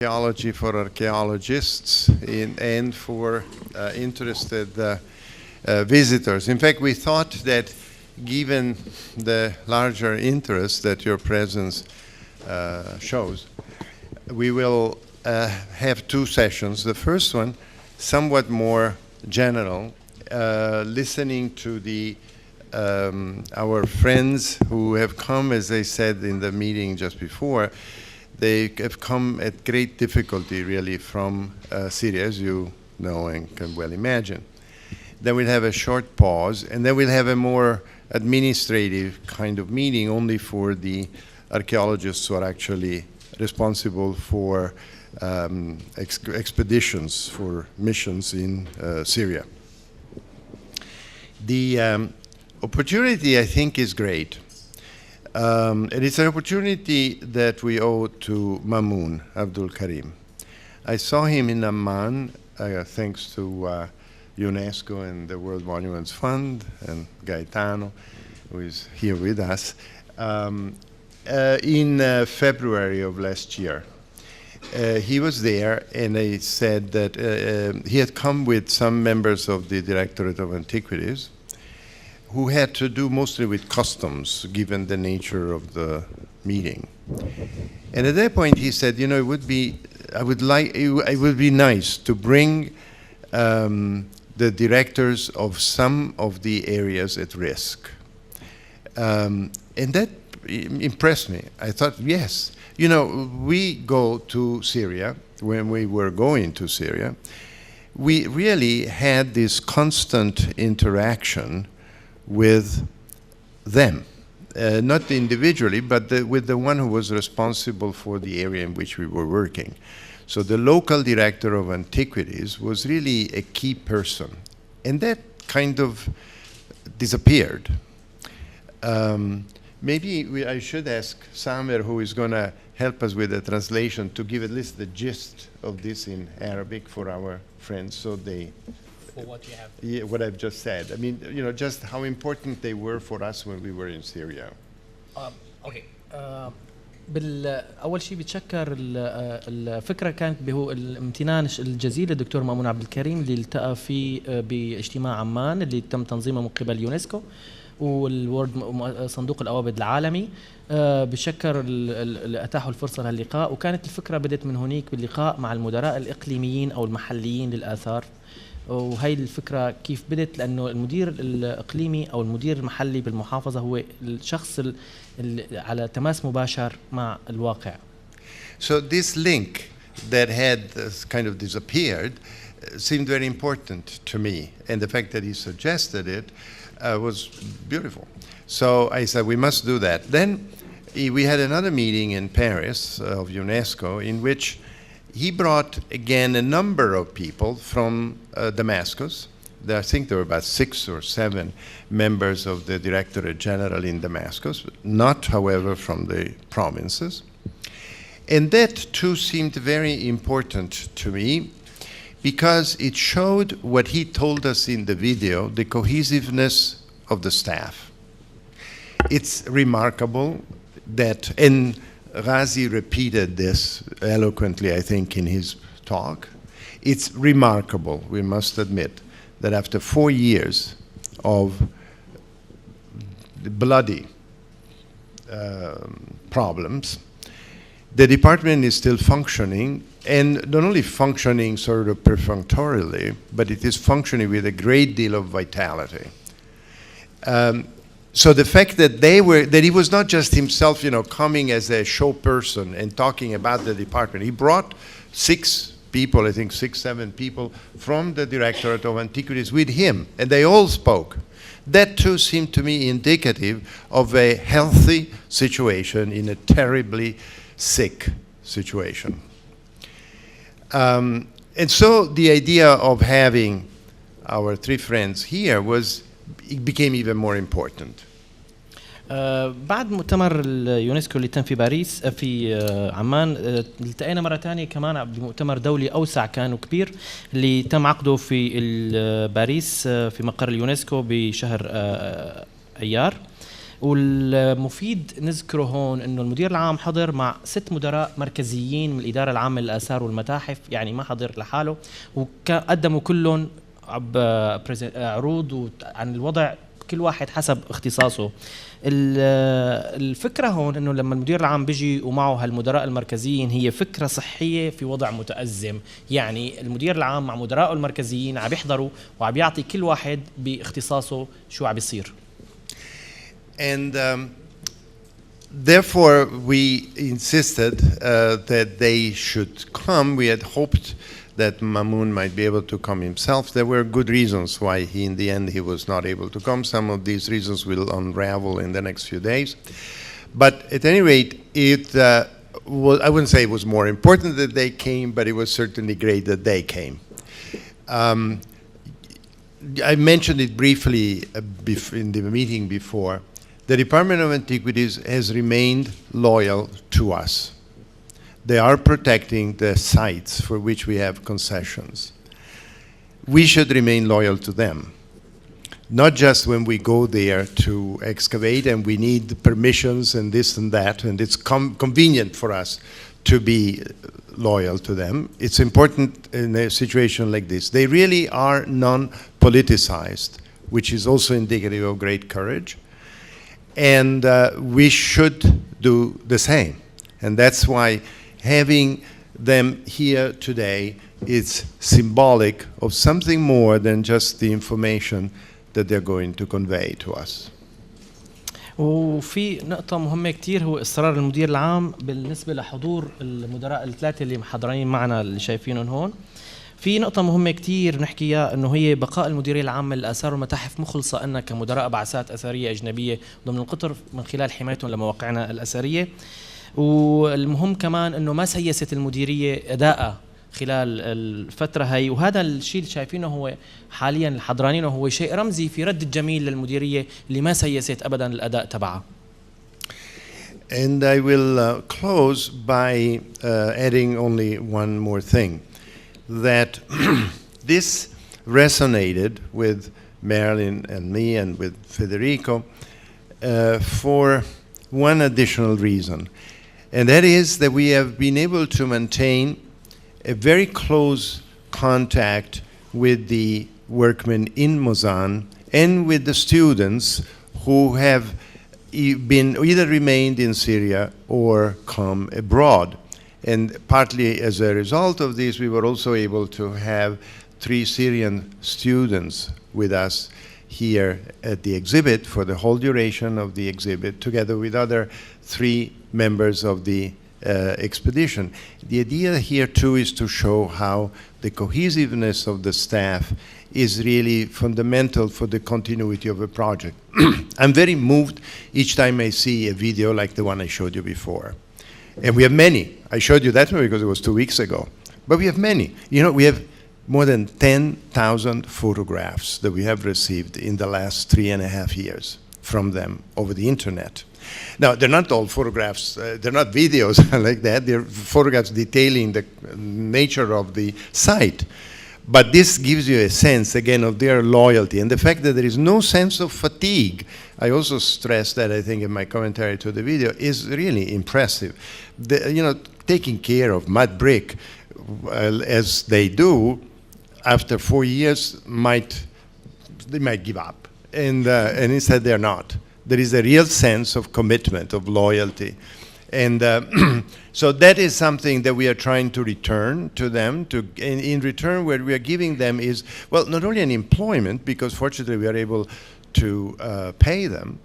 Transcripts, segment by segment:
archaeology for archaeologists and for interested visitors. In fact, we thought that given the larger interest that your presence shows, we will have two sessions. The first one, somewhat more general, listening to our friends who have come, as I said in the meeting just before, they have come at great difficulty really from Syria, as you know and can well imagine. Then we'll have a short pause, and then we'll have a more administrative kind of meeting only for the archaeologists who are actually responsible for expeditions, for missions in Syria. The opportunity, I think, is great. And it's an opportunity that we owe to Mamoun Abdul Karim. I saw him in Amman, thanks to UNESCO and the World Monuments Fund, and Gaetano, who is here with us, in February of last year. He was there, and he said that he had come with some members of the Directorate of Antiquities, who had to do mostly with customs, given the nature of the meeting. And at that point, he said, you know, it would be nice to bring the directors of some of the areas at risk. And that impressed me. I thought, yes, you know, we go to Syria, when we were going to Syria, we really had this constant interaction with them, not individually, but with the one who was responsible for the area in which we were working. So the local director of antiquities was really a key person, and that kind of disappeared. Maybe I should ask Samer, who is going to help us with the translation, to give at least the gist of this in Arabic for our friends, so they... For what you have. Yeah, what I've just said. I mean, you know, just how important they were for us when we were in Syria. Okay. أول شيء بتشكر الفكرة كانت بهو الامتنان الجزيل للدكتور مأمون عبد الكريم اللي التقى فيه باجتماع عمان اللي تم تنظيمه من قبل يونسكو والورد صندوق الأوابد العالمي. بشكر اللي أتاحوا الفرصة للقاء، وكانت الفكرة بدأت من هناك باللقاء مع المدراء الإقليميين أو المحليين للآثار. وهي الفكرة كيف بدت، لأنه المدير الإقليمي أو المدير المحلي بالمحافظة هو الشخص على تماس مباشر مع الواقع. So this link that had kind of disappeared seemed very important to me, and the fact that he suggested it was beautiful. So I said, we must do that. Then we had another meeting in Paris of UNESCO in which he brought again a number of people from Damascus. I think there were about 6 or 7 members of the Directorate General in Damascus, not, however, from the provinces. And that too seemed very important to me because it showed what he told us in the video, the cohesiveness of the staff. It's remarkable that, and Ghazi repeated this eloquently, I think, in his talk. It's remarkable, we must admit, that after 4 years of bloody problems, the department is still functioning, and not only functioning sort of perfunctorily, but it is functioning with a great deal of vitality. So the fact that that he was not just himself, you know, coming as a show person and talking about the department. He brought 6 people, I think 6, 7 people from the Directorate of Antiquities with him, and they all spoke. That too seemed to me indicative of a healthy situation in a terribly sick situation. And so the idea of having our 3 friends here it became even more important. بعد مؤتمر اليونسكو اللي تم في باريس في عمان التقينا مرة ثانية كمان بمؤتمر دولي أوسع كان وكبير اللي تم عقده في باريس في مقر اليونسكو بشهر أيار. والمفيد نذكره هون انه المدير العام حضر مع 6 مدراء مركزيين من الاداره العامه للاثار والمتاحف، يعني ما حضر لحاله، وقدموا كلهم عروض عن الوضع كل واحد حسب اختصاصه. الفكره هون انه لما المدير العام بيجي ومعه هالمدراء المركزيين هي فكره صحيه في وضع متازم، يعني المدير العام مع مدرائه المركزيين عم يحضروا وعم يعطي كل واحد باختصاصه شو عم بيصير. And therefore we insisted that they should come. We had hoped that Mamoun might be able to come himself. There were good reasons why in the end he was not able to come. Some of these reasons will unravel in the next few days. But at any rate, I wouldn't say it was more important that they came, but it was certainly great that they came. I mentioned it briefly in the meeting before. The Department of Antiquities has remained loyal to us. They are protecting the sites for which we have concessions. We should remain loyal to them, not just when we go there to excavate and we need permissions and this and that, and it's convenient for us to be loyal to them. It's important in a situation like this. They really are non-politicized, which is also indicative of great courage. And we should do the same. And that's why having them here today is symbolic of something more than just the information that they're going to convey to us. وفي نقطة مهمة كتير هو إصرار المدير العام بالنسبة لحضور المدراء ال3 اللي محضرين معنا اللي شايفينهم هون. في نقطة مهمة كتير نحكيها إنه هي بقاء المديرية العامة للآثار والمتاحف مخلصة لنا كمدراء بعثات أثرية أجنبية ضمن القطر من خلال حمايتهم لمواقعنا الأثرية. والمهم كمان إنه ما سيست المديرية أداءها خلال الفترة هاي، وهذا الشيء اللي شايفينه هو حاليا الحضرانينه هو شيء رمزي في رد الجميل للمديرية اللي ما سيست أبدا الأداء تبعها. And I will close by adding only one more thing. That this resonated with Marilyn and me and with Federico for one additional reason. And that is that we have been able to maintain a very close contact with the workmen in Mosan and with the students who have been either remained in Syria or come abroad. And partly as a result of this, we were also able to have 3 Syrian students with us here at the exhibit for the whole duration of the exhibit, together with other 3 members of the expedition. The idea here too is to show how the cohesiveness of the staff is really fundamental for the continuity of a project. I'm very moved each time I see a video like the one I showed you before. And we have many. I showed you that one because it was 2 weeks ago. But we have many. You know, we have more than 10,000 photographs that we have received in the last 3.5 years from them over the internet. Now, they're not all photographs, they're not videos like that. They're photographs detailing the nature of the site. But this gives you a sense, again, of their loyalty and the fact that there is no sense of fatigue. I also stress that, I think, in my commentary to the video, is really impressive. You know, taking care of mud brick, as they do, after 4 years, they might give up. And instead, they're not. There is a real sense of commitment, of loyalty. And so that is something that we are trying to return to them. In return, what we are giving them is, well, not only an employment, because fortunately we are able to pay them,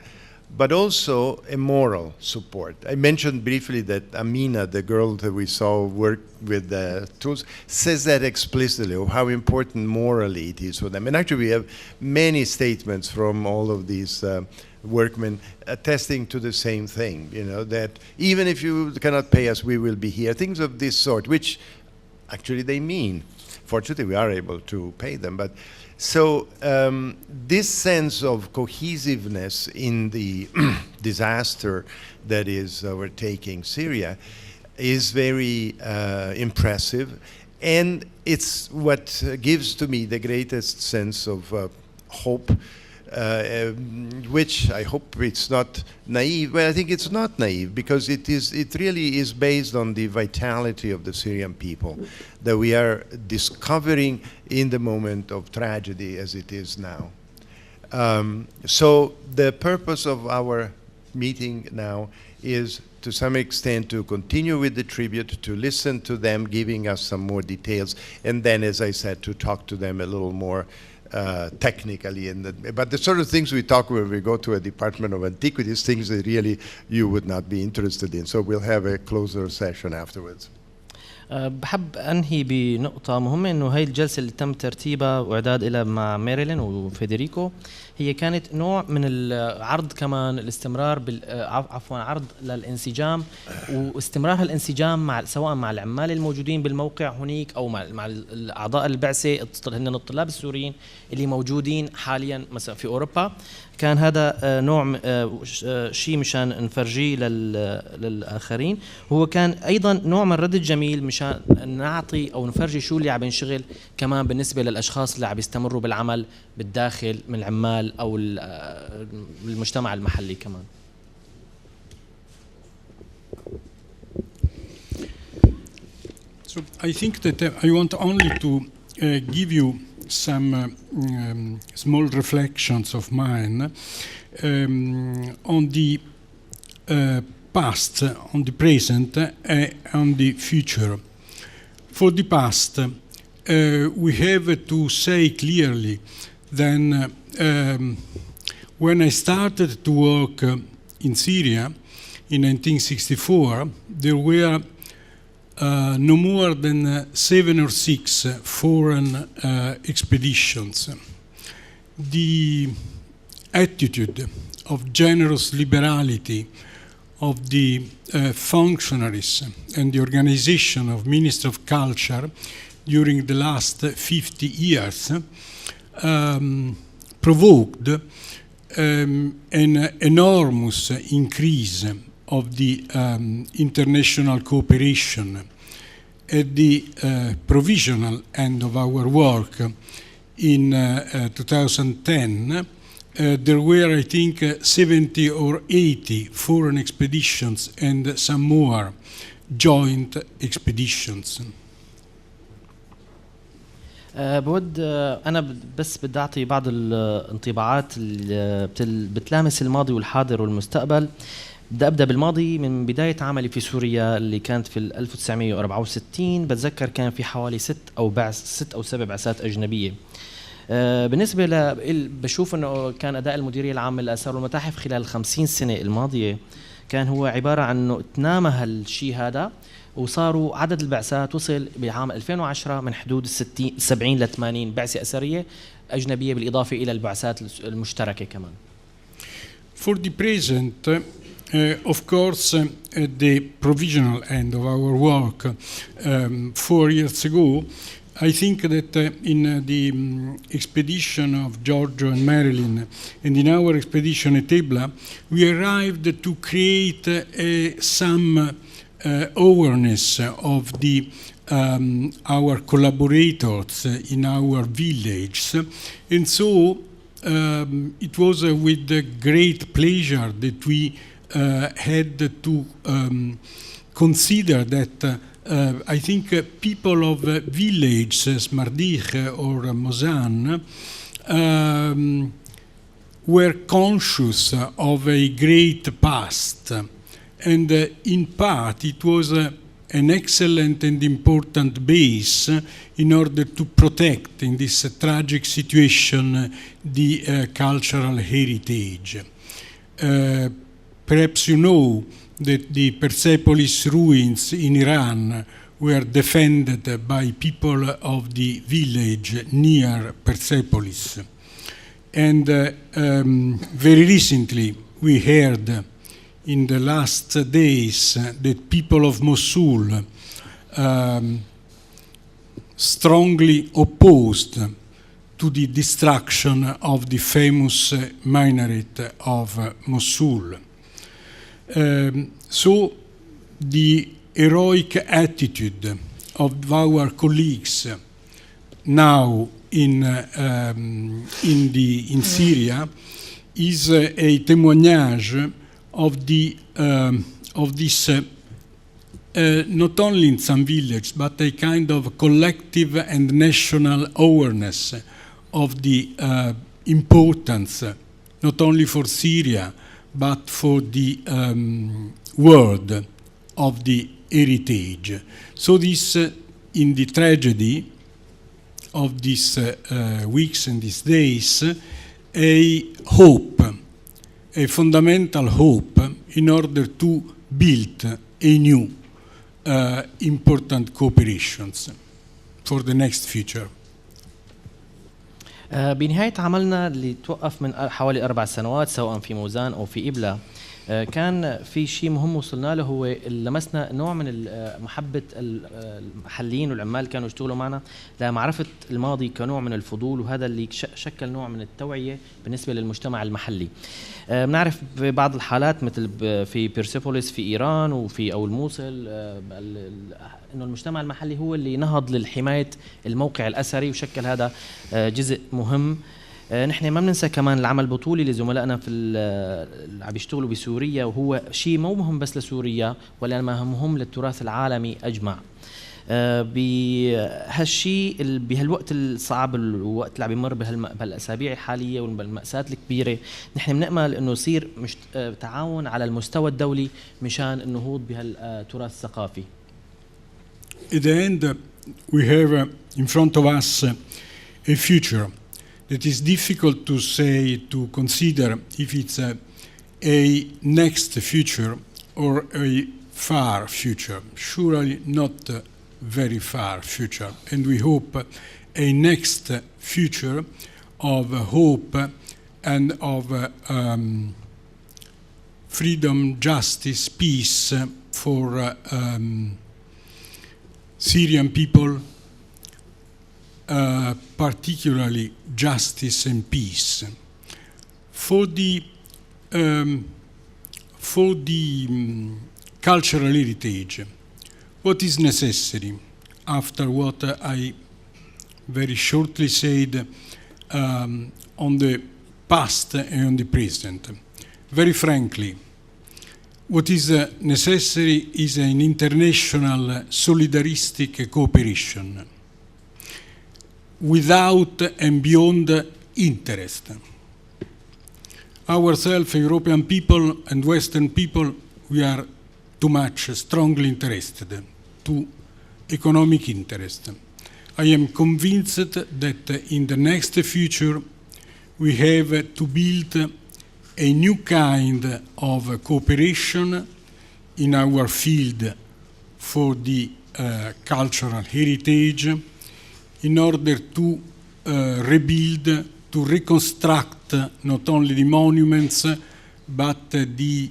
but also a moral support. I mentioned briefly that Amina, the girl that we saw work with the tools, says that explicitly, of how important morally it is for them. And actually we have many statements from all of these workmen attesting to the same thing, you know, that even if you cannot pay us, we will be here. Things of this sort, which actually they mean. Fortunately, we are able to pay them. But so this sense of cohesiveness in the disaster that is overtaking Syria is very impressive. And it's what gives to me the greatest sense of hope which I hope it's not naive. Well, I think it's not naive because it really is based on the vitality of the Syrian people that we are discovering in the moment of tragedy as it is now. So the purpose of our meeting now is to some extent to continue with the tribute, to listen to them giving us some more details, and then, as I said, to talk to them a little more technically. But the sort of things we talk when we go to a Department of Antiquities, things that really you would not be interested in. So we'll have a closer session afterwards. بحب انهي بنقطة مهمة انه هاي الجلسة اللي تم ترتيبها واعداد لها مع ميريلين وفيدريكو هي كانت نوع من العرض كمان الاستمرار عرض للانسجام واستمرار هالانسجام مع سواء مع العمال الموجودين بالموقع هناك او مع اعضاء البعثة هن الطلاب السوريين اللي موجودين حاليا مثلا في اوروبا. كان هذا نوع شيء مشان نفرجيه للآخرين. هو كان أيضا نوع من الرد الجميل مشان نعطي أو نفرجي شو اللي عم ينشغل كمان بالنسبة للأشخاص اللي عم يستمروا بالعمل بالداخل من العمال أو المجتمع المحلي كمان. So I think that I want only to give you some small reflections of mine on the past, on the present, and on the future. For the past, we have to say clearly then when I started to work in Syria in 1964, there were no more than 7 or 6 foreign expeditions. The attitude of generous liberality of the functionaries and the organization of Ministry of Culture during the last 50 years provoked an enormous increase of the international cooperation. At the provisional end of our work in 2010, there were, I think, 70 or 80 foreign expeditions and some more joint expeditions. بود أنا بس بدي أعطي بعض الانطباعات اللي بتلامس الماضي والحاضر والمستقبل. بدي أبدأ بالماضي من بداية عملي في سوريا اللي كانت في 1964. بتذكر كان في حوالي 6 أو 7 بعثات أجنبية. بالنسبة بشوف أنه كان أداء المديرية العامة للآثار والمتاحف خلال 50 سنة الماضية كان هو عبارة عن أنه تنامى هالشيء هذا وصاروا عدد البعثات وصل بعام 2010 من حدود 70 ل 80 بعثة أثرية أجنبية بالإضافة إلى البعثات المشتركة كمان. For the present, of course, at the provisional end of our work 4 years ago, I think that in the expedition of Giorgio and Marilyn and in our expedition at Ebla, we arrived to create some awareness of our collaborators in our village. And so it was with great pleasure that we had to consider that I think people of villages, Martedì or Mosan, were conscious of a great past. And in part, it was an excellent and important base in order to protect, in this tragic situation, the cultural heritage. Perhaps you know that the Persepolis ruins in Iran were defended by people of the village near Persepolis. And very recently we heard in the last days that people of Mosul strongly opposed to the destruction of the famous minaret of Mosul. So the heroic attitude of our colleagues now in Syria is a témoignage of this not only in some village, but a kind of collective and national awareness of the importance, not only for Syria, but for the world of the heritage. So this, in the tragedy of these weeks and these days, a hope, a fundamental hope in order to build a new important cooperations for the next future. بنهاية عملنا اللي توقف من حوالي 4 سنوات سواء في موزان أو في إبلا، كان في شيء مهم وصلنا له، هو لمسنا نوع من محبة المحليين والعمال كانوا يشتغلوا معنا لمعرفة الماضي كنوع من الفضول، وهذا اللي شكل نوع من التوعية بالنسبة للمجتمع المحلي. بنعرف ببعض الحالات مثل في بيرسيبوليس في إيران وفي أو الموصل إنه المجتمع المحلي هو اللي نهض للحماية الموقع الأثري وشكل هذا جزء مهم. نحن ما بننسى كمان العمل البطولي لزملائنا في اللي عم يشتغلوا بسوريا، وهو شيء مو مهم بس لسوريا ولا مهم للتراث العالمي أجمع. بهالشيء بهالوقت الصعب، الوقت اللي عم يمر بهالاسابيع الحاليه والمأساة الكبيره، نحن بنأمل انه يصير تعاون على المستوى الدولي مشان النهوض بهالتراث الثقافي. At the end, we have in front of us a future that is difficult to say, to consider if it's a next future or a far future. Surely not very far future, and we hope a next future of hope and of freedom, justice, peace for Syrian people, particularly justice and peace. For the cultural heritage, what is necessary after what I very shortly said on the past and on the present? Very frankly, what is necessary is an international solidaristic cooperation without and beyond interest. Ourselves, European people and Western people, we are too much strongly interested to economic interest. I am convinced that in the next future we have to build a new kind of cooperation in our field for the cultural heritage in order to rebuild, to reconstruct not only the monuments but the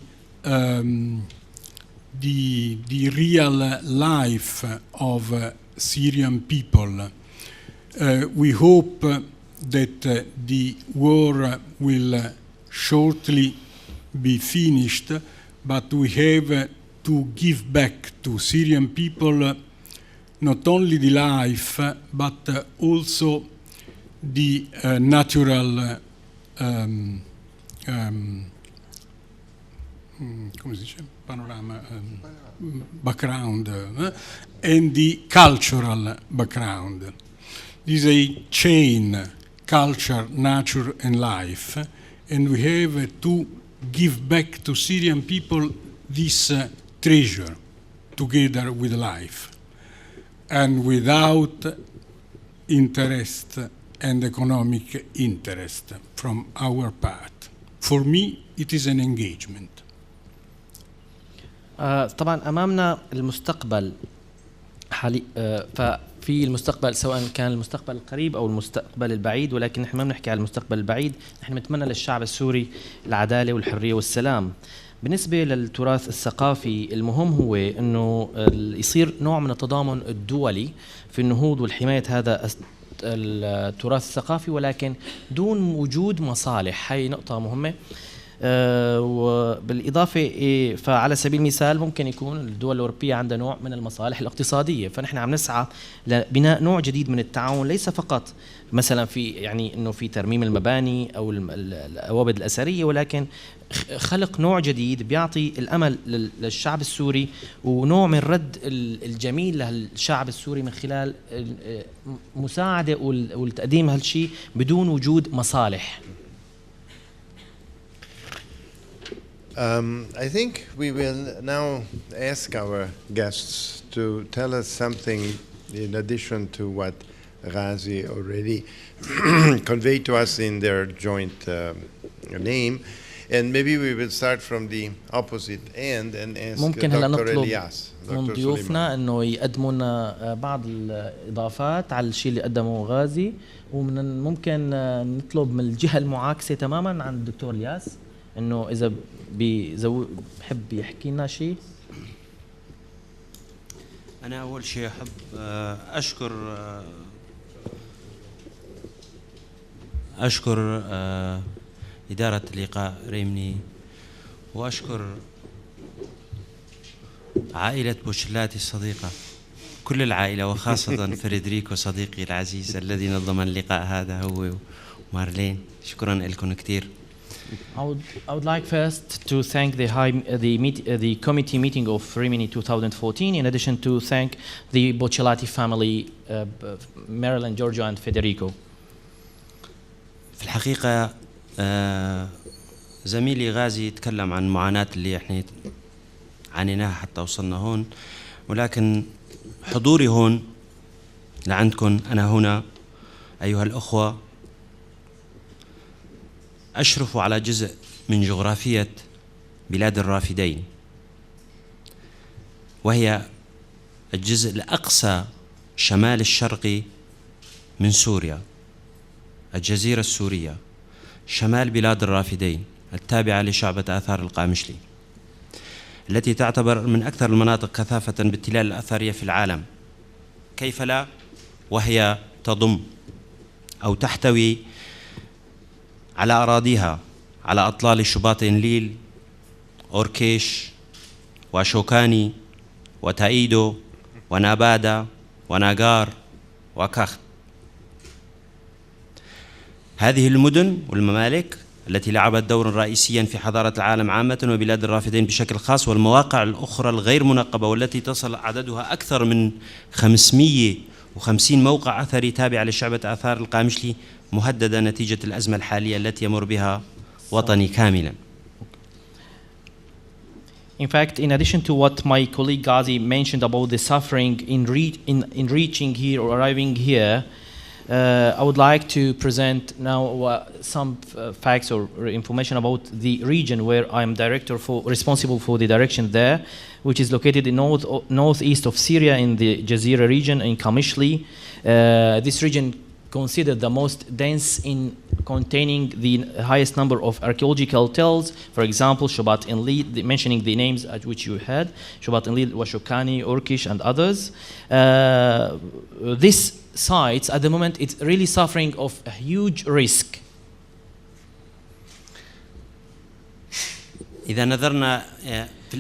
real life of Syrian people. We hope that the war will shortly be finished, but we have to give back to Syrian people not only the life, but also the natural come si dice? Panorama, background, and the cultural background. This is a chain, culture, nature, and life, and we have to give back to Syrian people this treasure together with life, and without interest and economic interest from our part. For me, it is an engagement. طبعا أمامنا المستقبل حالي، ففي المستقبل سواء كان المستقبل القريب أو المستقبل البعيد، ولكن نحن ما بنحكي على المستقبل البعيد، نحن نتمنى للشعب السوري العدالة والحرية والسلام. بالنسبة للتراث الثقافي المهم هو أنه يصير نوع من التضامن الدولي في النهوض والحماية هذا التراث الثقافي، ولكن دون وجود مصالح. هي نقطة مهمة. وبالإضافة فعلى سبيل المثال ممكن يكون الدول الأوروبية عندها نوع من المصالح الاقتصادية، فنحن عم نسعى لبناء نوع جديد من التعاون، ليس فقط مثلا في يعني انه في ترميم المباني او الاوابد الاثريه، ولكن خلق نوع جديد بيعطي الامل للشعب السوري ونوع من الرد الجميل للشعب السوري من خلال مساعده والتقديم هالشيء بدون وجود مصالح. I think we will now ask our guests to tell us something in addition to what Ghazi already conveyed to us in their joint name, and maybe we will start from the opposite end and ask ممكن هلا Dr. نطلب Elias, من Dr. ضيوفنا Suleiman. انه يقدموا لنا بعض الاضافات على الشيء اللي قدمه غازي، ومن ممكن نطلب من الجهه المعاكسه تماما عن الدكتور الياس انه اذا بحب يحكي لنا شيء. أنا أول شيء أحب أشكر إدارة اللقاء ريمني، وأشكر عائلة بوتشلاتي الصديقة، كل العائلة، وخاصة فريدريكو صديقي العزيز الذي نظم اللقاء هذا، هو ومارلين. شكرا لكم كثير. I would like first to thank the committee meeting of Rimini 2014, in addition to thank the Buccellati family, Marilyn, Giorgio and Federico. في الحقيقة زميلي غازي يتكلم عن المعاناة اللي احنا عانيناها حتى وصلنا هون، ولكن حضوري هون لعندكم أنا هنا أيها الأخوة أشرف على جزء من جغرافية بلاد الرافدين، وهي الجزء الأقصى شمال الشرقي من سوريا، الجزيرة السورية، شمال بلاد الرافدين التابعة لشعبة آثار القامشلي، التي تعتبر من أكثر المناطق كثافة بالتلال الأثرية في العالم. كيف لا؟ وهي تضم أو تحتوي على أراضيها على أطلال شباط إنليل، أوركيش، وشوكاني، وتايدو، ونابادا، وناغار، وكخت. هذه المدن والممالك التي لعبت دورا رئيسيا في حضارة العالم عامة وبلاد الرافدين بشكل خاص، والمواقع الأخرى الغير منقبة والتي تصل عددها أكثر من 550 موقع أثري تابع لشعبة آثار القامشلي، مهددة نتيجة الأزمة الحالية التي يمر بها وطني كاملا. In fact, in addition to what my colleague Ghazi mentioned about the suffering in reaching here or arriving here, I would like to present now some facts or information about the region where I am responsible for the direction there, which is located in northeast of Syria in the Jazeera region in Qamishli. This region considered the most dense in containing the highest number of archaeological tells. For example, Shubat Enlil, mentioning the names at which you had, Shubat Enlil, Washokani, Orkish, and others. This sites at the moment it's really suffering of a huge risk. إذا نظرنا في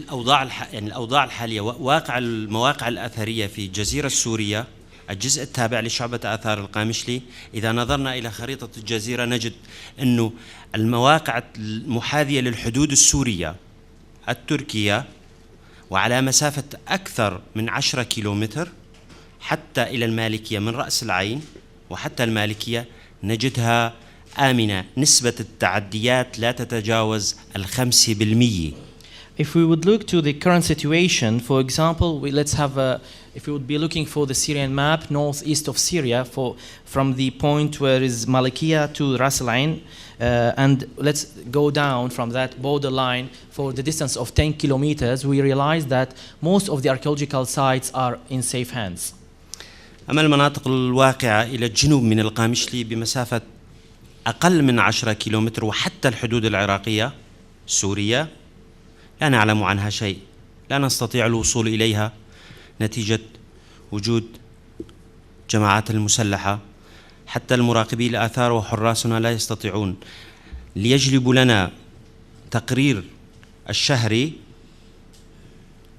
الأوضاع الحالية، واقع المواقع الأثرية في الجزيرة السورية الجزء التابع لشعبة آثار القامشلي، إذا نظرنا إلى خريطة الجزيرة نجد أنه المواقع المحاذية للحدود السورية التركية وعلى مسافة أكثر من 10 كيلومتر حتى إلى المالكية، من رأس العين وحتى المالكية نجدها آمنة، نسبة التعديات لا تتجاوز 5%. If we would look to the current situation, for example, if we would be looking for the Syrian map, northeast of Syria, from the point where is Malikiya to Ras Al Ain, and let's go down from that borderline for the distance of 10 kilometers, we realize that most of the archaeological sites are in safe hands. أما المناطق الواقعة إلى الجنوب من القامشلي بمسافة أقل من 10 كيلومتر وحتى الحدود العراقية سوريا لا نعلم عنها شيء، لا نستطيع الوصول إليها نتيجة وجود جماعات المسلحة، حتى المراقبي الآثار وحراسنا لا يستطيعون ليجلبوا لنا التقرير الشهري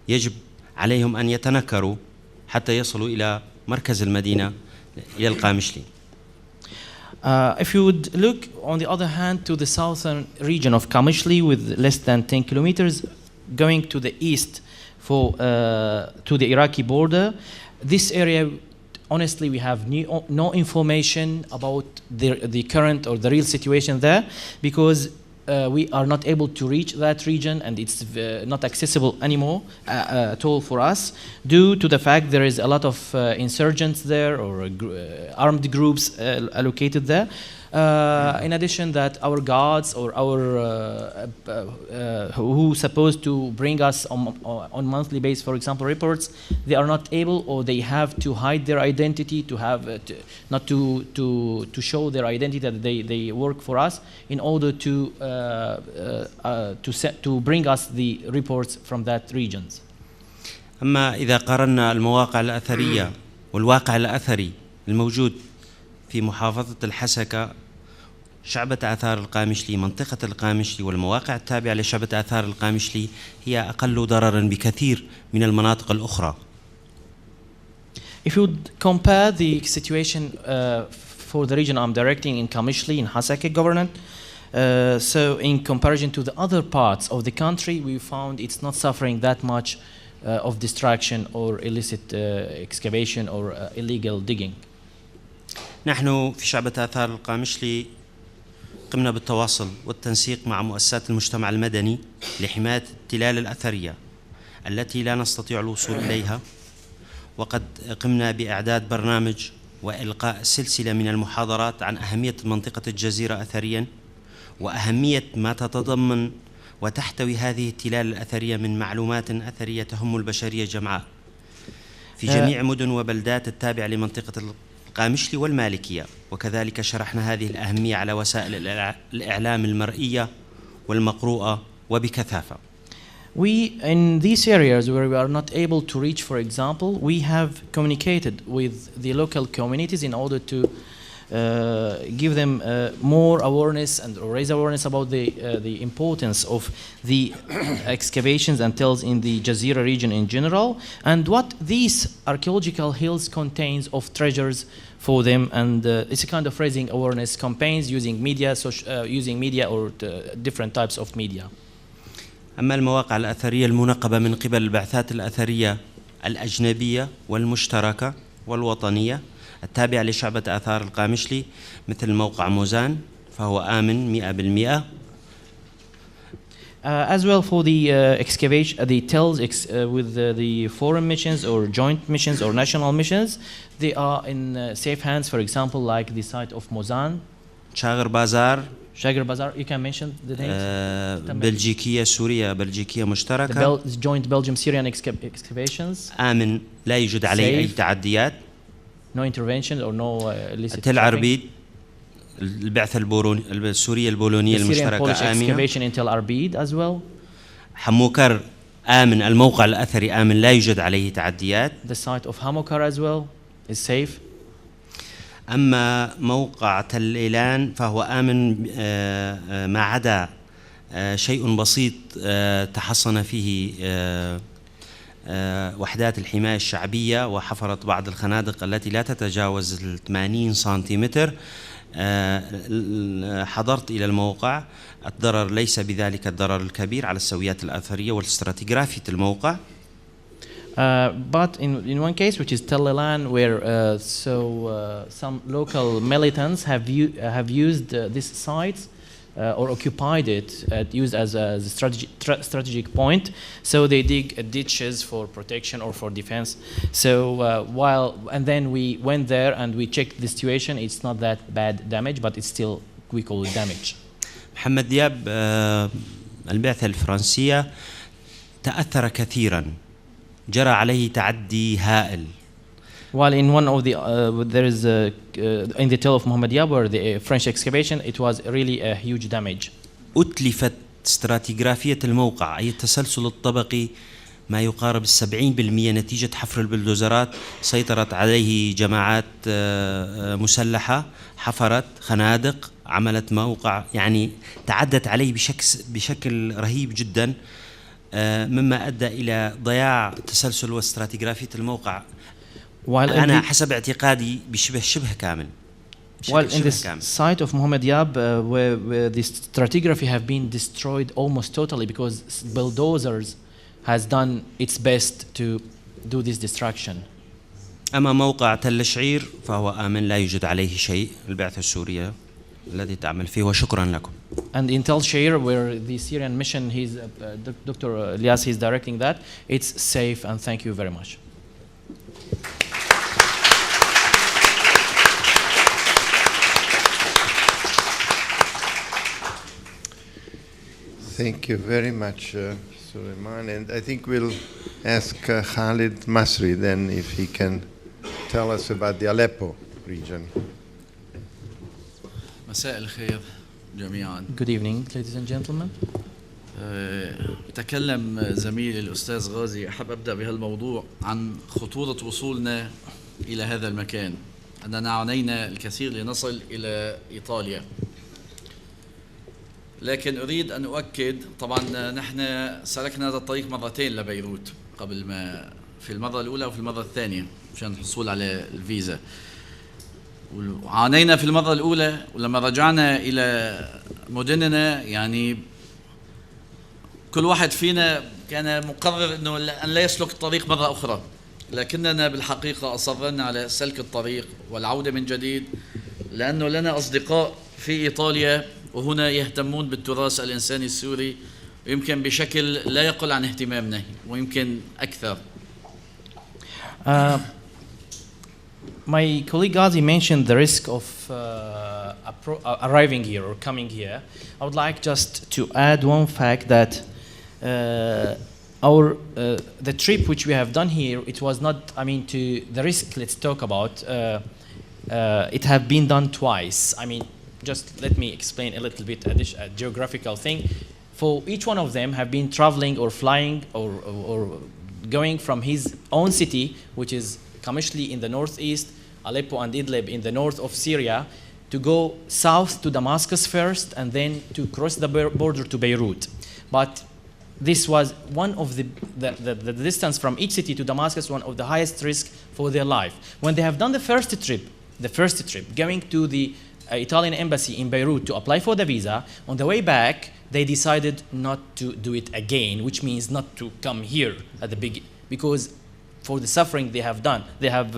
يجب عليهم أن يتنكروا حتى يصلوا إلى مركز المدينة إلى القامشلي. If you would look, on the other hand, to the southern region of Qamishli with less than 10 kilometers, going to the east to the Iraqi border, this area, honestly, we have no information about the current or the real situation there, because we are not able to reach that region, and it's not accessible anymore at all for us, due to the fact there is a lot of insurgents there, or armed groups allocated there. In addition, that our guards or our who supposed to bring us on monthly basis, for example, reports, they are not able, or they have to hide their identity, to have not to show their identity that they work for us, in order to bring us the reports from that regions. أما إذا قارنا المواقع الأثرية والواقع الأثري الموجود في محافظة الحسكة، شعبة آثار القامشلي، منطقة القامشلي والمواقع التابعة لشعبة آثار القامشلي هي أقل ضرراً بكثير من المناطق الأخرى. If you compare the situation for the region I'm directing in Qamishli, in Hasaka government, so in comparison to the other parts of the country, we found it's not suffering that much of distraction or illicit excavation or illegal digging. نحن في شعبة آثار القامشلي قمنا بالتواصل والتنسيق مع مؤسسات المجتمع المدني لحماية التلال الأثرية التي لا نستطيع الوصول إليها، وقد قمنا بإعداد برنامج وإلقاء سلسلة من المحاضرات عن أهمية منطقة الجزيرة أثرياً، وأهمية ما تتضمن وتحتوي هذه التلال الأثرية من معلومات أثرية تهم البشرية جمعاء في جميع مدن وبلدات التابعة لمنطقة القامشلي والمالكية. وكذلك شرحنا هذه الأهمية على وسائل الإعلام المرئية والمقروءة وبكثافة. We, in these areas where we are not able to reach, for example, we have communicated with the local communities in order to give them more awareness and raise awareness about the importance of the excavations and tells in the Jazeera region in general, and what these archaeological hills contains of treasures for them, and it's a kind of raising awareness campaigns using media, using media or different types of media. أما المواقع الأثرية المنقبة من قبل البعثات الأثرية الأجنبية والمشتركة والوطنية التابعة لشعبة آثار القامشلي، مثل موقع موزان، فهو آمن 100%. As well for the excavation, the tells with the foreign missions or joint missions or national missions, they are in safe hands. For example, like the site of Mozan, شاغر بازار. Shagar Bazaar, you can mention the names. بلجيكية سوريا بلجيكية مشتركة. The joint Belgium-Syrian excavations. آمن لا يوجد عليه أي تعديات. No intervention or no illicit. تل عربيد البعثة السورية البولونية المشتركة آمنة. Excavation in Tel Arbid as well. حموكر آمن، الموقع الأثري آمن لا يوجد عليه تعديات. The site of Hamokar as well is safe. أما موقع تل إيلان فهو آمن ما عدا شيء بسيط تحصن فيه وحدات الحماية الشعبية وحفرت بعض الخنادق التي لا تتجاوز 80 سنتيمتر. حضرت إلى الموقع، الضرر ليس بذلك الضرر الكبير على السويات الأثرية والاستراتيغرافية الموقع. But in one case, which is Tel Ilan, where some local militants have used this site or occupied it, used as a strategic point. So they dig ditches for protection or for defense. So and then we went there and we checked the situation. It's not that bad damage, but it's still, we call it damage. محمد دياب البعثة الفرنسية تأثر كثيراً، جرى عليه تعدي هائل. While in one of the there is in the tale of Muhammad Diab, where the French excavation, it was really a huge damage. أتلفت استراتيغرافية الموقع، أي التسلسل الطبقي ما يقارب 70% نتيجة حفر البلدوزرات. سيطرت عليه جماعات مسلحة، حفرت خنادق، عملت موقع، يعني تعدت عليه بشكل رهيب جدا، مما أدى إلى ضياع تسلسل واستراتيغرافية الموقع. أنا حسب اعتقادي شبه كامل. While in this site of Muhammad Yab, where the stratigraphy have been destroyed almost totally because bulldozers has done its best to do this destruction. أما موقع تل شعير فهو آمن، لا يوجد عليه شيء. البعثة السورية التي تعمل فيه، وشكرا لكم. And in Tel Shir, where the Syrian mission, Dr. Elias is directing that, it's safe, and thank you very much. Thank you very much, Suleiman. And I think we'll ask Khalid Masri then if he can tell us about the Aleppo region. مساء الخير جميعا. Good evening, ladies and gentlemen. تكلم زميلي الأستاذ غازي. أحب أبدأ بهالموضوع عن خطورة وصولنا إلى هذا المكان. أننا عانينا الكثير لنصل إلى إيطاليا، لكن أريد أن أؤكد، طبعا نحن سلكنا هذا الطريق مرتين لبيروت، قبل ما في المرة الأولى وفي المرة الثانية مشان الحصول على الفيزا. وعانينا في المرة الأولى، ولما رجعنا إلى مدننا يعني كل واحد فينا كان مقرر أنه أن لا يسلك الطريق مرة أخرى، لكننا بالحقيقة أصرنا على سلك الطريق والعودة من جديد، لأنه لنا أصدقاء في إيطاليا وهنا يهتمون بالتراث الإنساني السوري، ويمكن بشكل لا يقل عن اهتمامنا ويمكن أكثر. My colleague Ghazi mentioned the risk of arriving here or coming here. I would like just to add one fact that the trip which we have done here, it was not, I mean, to the risk let's talk about, it have been done twice. I mean, just let me explain a little bit a geographical thing. For each one of them have been traveling or flying or going from his own city, which is Kamishli in the northeast, Aleppo and Idlib in the north of Syria, to go south to Damascus first and then to cross the border to Beirut. But this was one of the distance from each city to Damascus, one of the highest risk for their life. When they have done the first trip going to the Italian embassy in Beirut to apply for the visa, on the way back they decided not to do it again, which means not to come here at the beginning, because for the suffering they have done, they have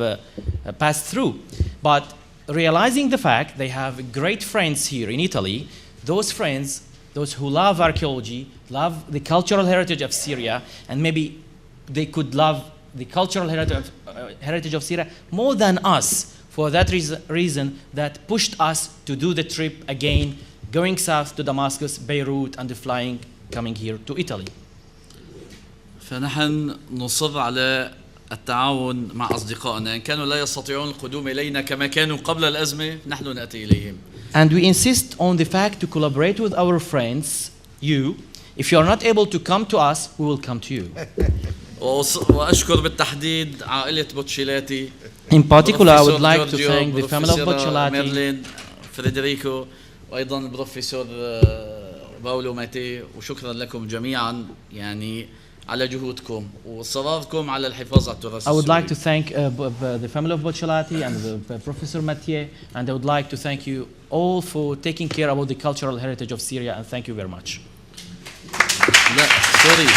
passed through. But realizing the fact they have great friends here in Italy, those friends, those who love archaeology, love the cultural heritage of Syria, and maybe they could love the cultural heritage of Syria more than us. For that reason that pushed us to do the trip again, going south to Damascus, Beirut, and flying, coming here to Italy. فنحن نصر على التعاون مع أصدقائنا، إن كانوا لا يستطيعون القدوم إلينا كما كانوا قبل الأزمة، نحن نأتي إليهم. And we insist on the fact to collaborate with our friends, you. If you are not able to come to us, we will come to you. وأشكر بالتحديد عائلة بوتشيلاتي. In particular, I would like to thank the family of Buccellati, ميرلين، فريدريكو، وأيضا البروفيسور باولو ماتيي، وشكرا لكم جميعا يعني على جهودكم وصراركم على الحفاظ على التراث السوري. I would like to thank the family of Buccellati and the Professor Matthiae, and I would like to thank you all for taking care about the cultural heritage of Syria, and thank you very much. لا سوري.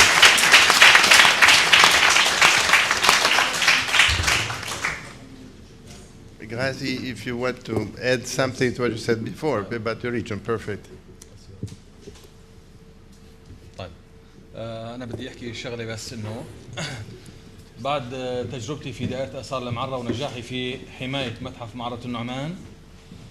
Ghazi, if you want to add something to what you said before about your region, perfect. طيب أنا بدي أحكي شغلة بس إنه بعد تجربتي في دائرة آثار المعرة ونجاحي في حماية متحف معرة النعمان.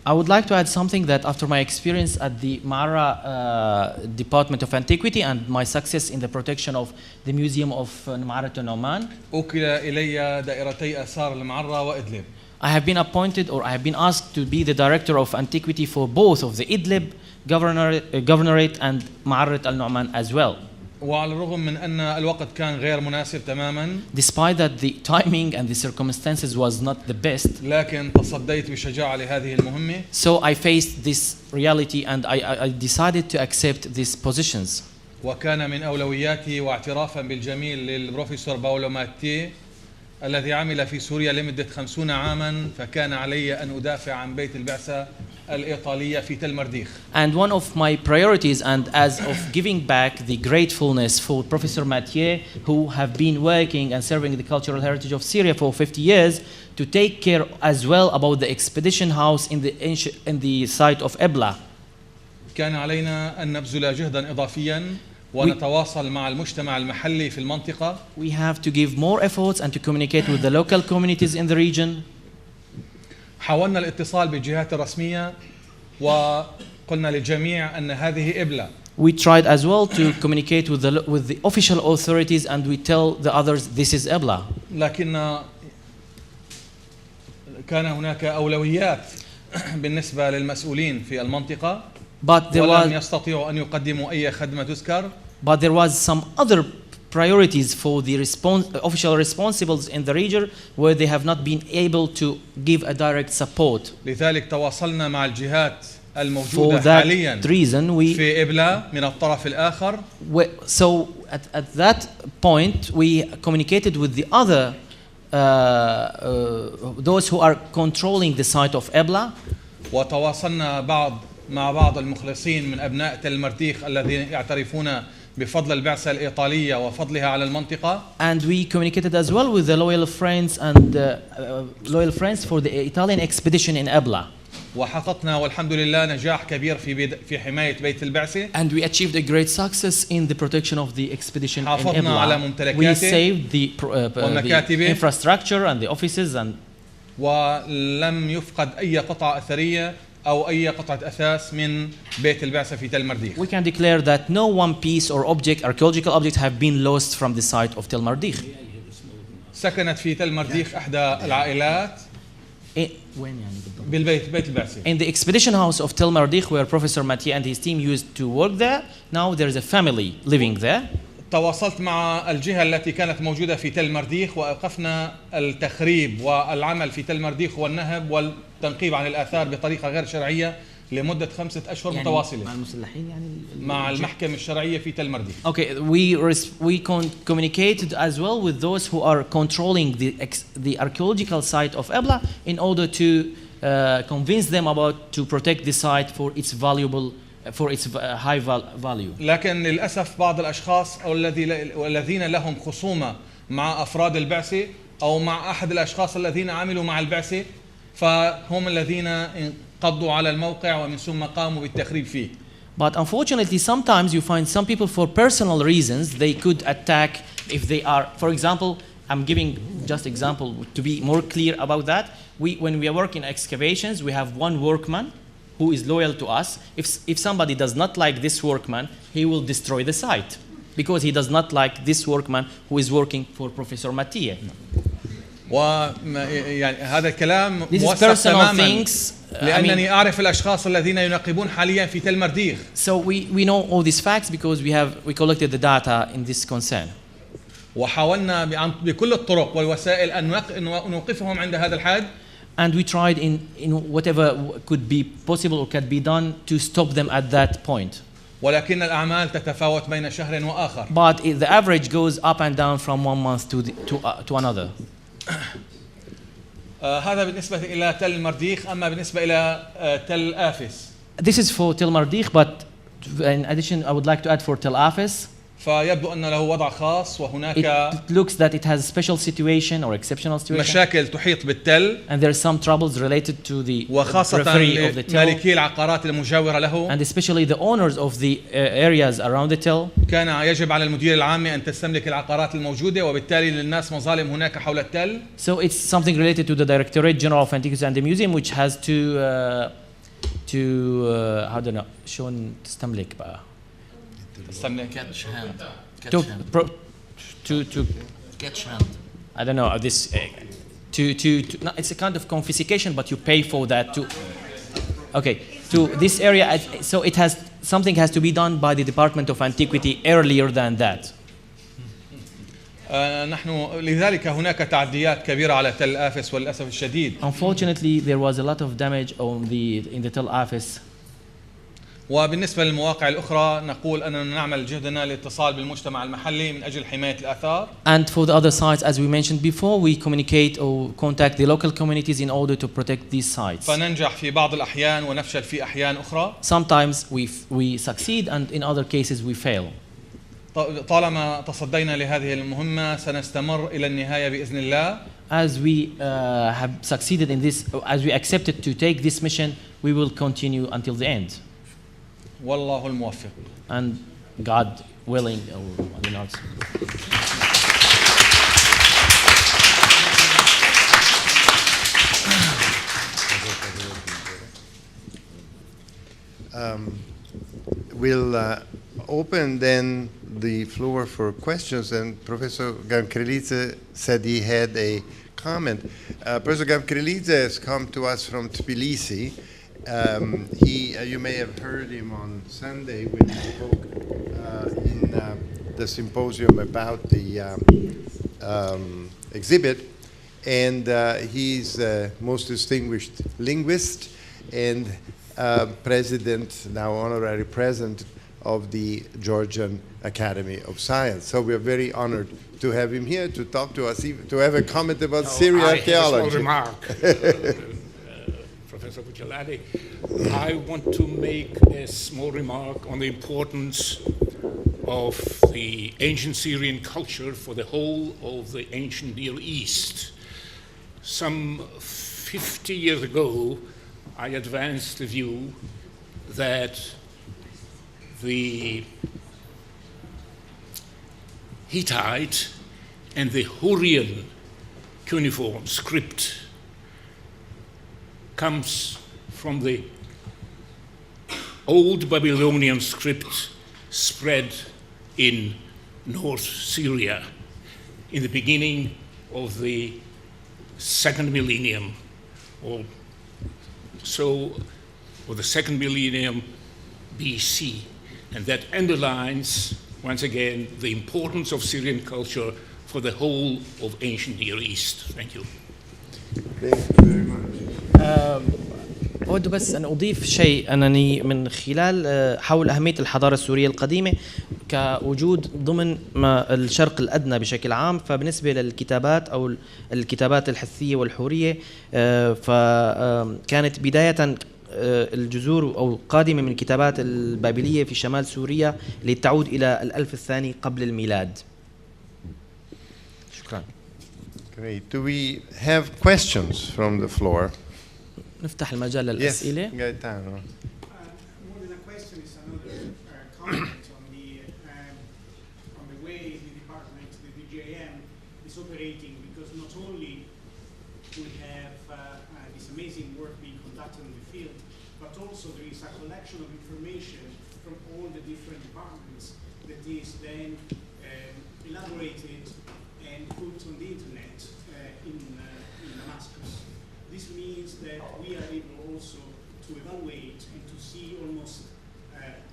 I would like to add something that after my experience at the Mara Department of Antiquity and my success in the protection of the Museum of Ma'arat al-Nu'man, أوكل إلي دائرتي آثار المعرة وإدلب. I have been appointed, or I have been asked to be the director of antiquity for both of the Idlib governorate and Ma'arat al-Nu'man as well. وعلى الرغم من أن الوقت كان غير مناسب تماما despite that the timing and the circumstances was not the best, لكن تصديت بشجاعة لهذه المهمة. so I faced this reality and I decided to accept these positions. وكان من أولوياتي واعترافا بالجميل للبروفيسور باولو ماتيي الذي عمل في سوريا لمدة 50 عاما، فكان علي أن أدافع عن بيت البعثة الإيطالية في تل مرديخ. And one of my priorities, and as of giving back the gratefulness for Professor Matthiae, who have been working and serving the cultural heritage of Syria for 50 years, to take care as well about the expedition house in the site of Ebla. كان علينا أن نبذل جهدا إضافيا ونتواصل مع المجتمع المحلي في المنطقة. We have to give more efforts and to communicate with the local communities in the region. حاولنا الاتصال بالجهات الرسمية وقلنا للجميع أن هذه إبلة. We tried as well to communicate with the official authorities, and we tell the others this is Ebla. لكن كان هناك أولويات بالنسبة للمسؤولين في المنطقة ولم يستطيعوا أن يقدموا أي خدمة تذكر. But there was some other priorities for the official responsibles in the region where they have not been able to give a direct support. لذلك تواصلنا مع الجهات For الموجودة that حاليا reason, في إبلة من الطرف الآخر. So at that point, we communicated with the other those who are controlling the site of Ebla. وتواصلنا مع بعض المخلصين من أبناء تل مرديخ الذين يعترفون بفضل البعثة الإيطالية وفضلها على المنطقة. And we communicated as well with the loyal friends and loyal friends for the Italian expedition in Ebla. وحققنا والحمد لله نجاح كبير في حماية بيت البعثة. And we achieved a great success in the protection of the expedition in حافظنا على Ebla. ممتلكاته We saved the infrastructure and the offices, and ولم يفقد أي قطعة أثرية أو أي قطعة أثاث من بيت البعثة في تل مرديخ. we can declare that no one piece or archaeological object have been lost from the site of Tel Mardikh. سكنت في تل مرديخ إحدى العائلات بيت البعثة. In the expedition house of Tel Mardikh, where Professor Matthiae and his team used to work there, now there is a family living there. تواصلت مع الجهة التي كانت موجودة في تل مرديخ وأوقفنا التخريب والعمل في تل مرديخ والنهب والتنقيب عن الآثار بطريقة غير شرعية لمدة 5 أشهر متواصلة. مع المسلحين يعني مع المحكمة الشرعية في تل مرديخ. Okay, we communicated as well with those who are controlling the archaeological site of Ebla in order to convince them to protect the site for its high value. لكن للأسف بعض الأشخاص أو الذين لهم خصومة مع أفراد البعثة أو مع أحد الأشخاص الذين عملوا مع البعثة فهم الذين انقضوا على الموقع ومن ثم قاموا بالتخريب فيه. But unfortunately, sometimes you find some people for personal reasons they could attack if they are, for example, I'm giving just example to be more clear about that. When we are working excavations, we have one workman who is loyal to us. If somebody does not like this workman, he will destroy the site because he does not like this workman who is working for Professor Matthiae. ويعني هذا الكلام موثق تماما لأنني أعرف الأشخاص الذين ينقبون حاليا في تل مرديخ. So we know all these facts because we collected the data in this concern. وحاولنا بكل الطرق والوسائل أن نوقفهم عند هذا الحد. And we tried in whatever could be possible or could be done to stop them at that point. ولكن الأعمال تتفاوت بين شهر وآخر. But the average goes up and down from one month to another. هذا بالنسبة إلى تل مرديخ. أما بالنسبة إلى تل آفس. This is for Tel Mardikh, but in addition, I would like to add for Tel Afes. فيبدو أن له وضع خاص وهناك It looks that it has a special situation or exceptional situation. مشاكل تحيط بالتل. And there are some troubles related to the وخاصة مالكي العقارات المجاورة له. And especially the owners of the areas around the tell. كان يجب على المدير العام أن تستملك العقارات الموجودة وبالتالي للناس مظالم هناك حول التل. So it's something related to the Directorate General of Antiquities and the Museum, which has to how do you know شلون تستملك بقى. catch hand. To catch hand. I don't know this no, it's a kind of confiscation, but you pay for that to this area. So it has something has to be done by the Department of Antiquity earlier than that. نحن لذلك هناك تعديات كبيرة على تل آفس وللأسف الشديد. Unfortunately, there was a lot of damage in the Tel Afis. وبالنسبة للمواقع الأخرى نقول أننا نعمل جهدنا للاتصال بالمجتمع المحلي من أجل حماية الآثار. And for the other sites, as we mentioned before, we communicate or contact the local communities in order to protect these sites. فننجح في بعض الأحيان ونفشل في أحيان أخرى. Sometimes we succeed, and in other cases we fail. طالما تصدينا لهذه المهمة سنستمر إلى النهاية بإذن الله. As we have succeeded in this, as we accepted to take this mission, we will continue until the end. والله الموفق. And God willing, or not. We'll open then the floor for questions, and Professor Gamkrelidze said he had a comment. Professor Gamkrelidze has come to us from Tbilisi. You may have heard him on Sunday when he spoke in the symposium about the exhibit, and he's a most distinguished linguist and president, now honorary president of the Georgian Academy of Science. So we are very honored to have him here to talk to us, to have a comment about Syria archaeology. Remark. Professor Buccellati, I want to make a small remark on the importance of the ancient Syrian culture for the whole of the ancient Near East. Some 50 years ago, I advanced the view that the Hittite and the Hurrian cuneiform script comes from the old Babylonian script spread in North Syria in the beginning of the second millennium or the second millennium BC. And that underlines, once again, the importance of Syrian culture for the whole of ancient Near East. Thank you. Thank you very much. أود بس أن أضيف شيء أنني من خلال حول أهمية الحضارة السورية القديمة كوجود ضمن الشرق الأدنى بشكل عام، فبالنسبة للكتابات أو الكتابات الحثية والحورية فكانت بداية الجذور أو قادمة من الكتابات البابلية في شمال سوريا اللي تعود إلى الألف الثاني قبل الميلاد. شكرا. Great. Do we have questions from the floor? نفتح المجال للأسئلة. Yes, Gaetano. More than a question is another comment on the way the department, the DJM, is operating, because not only we have this amazing work being conducted in the field, but also there is a collection of information from all the different departments that is then elaborated and put on the internet in Damascus. This means that we are able also to evaluate and to see almost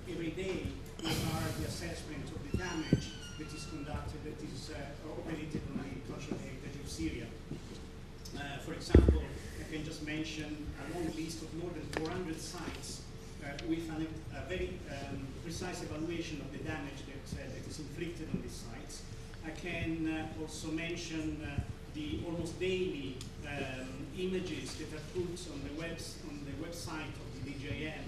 every day what are the assessment of the damage that is conducted, that is operated on the cultural heritage of Syria. For example, I can just mention a long list of more than 400 sites with a very precise evaluation of the damage that is inflicted on these sites. I can also mention the almost daily images that are put on the website of the DJM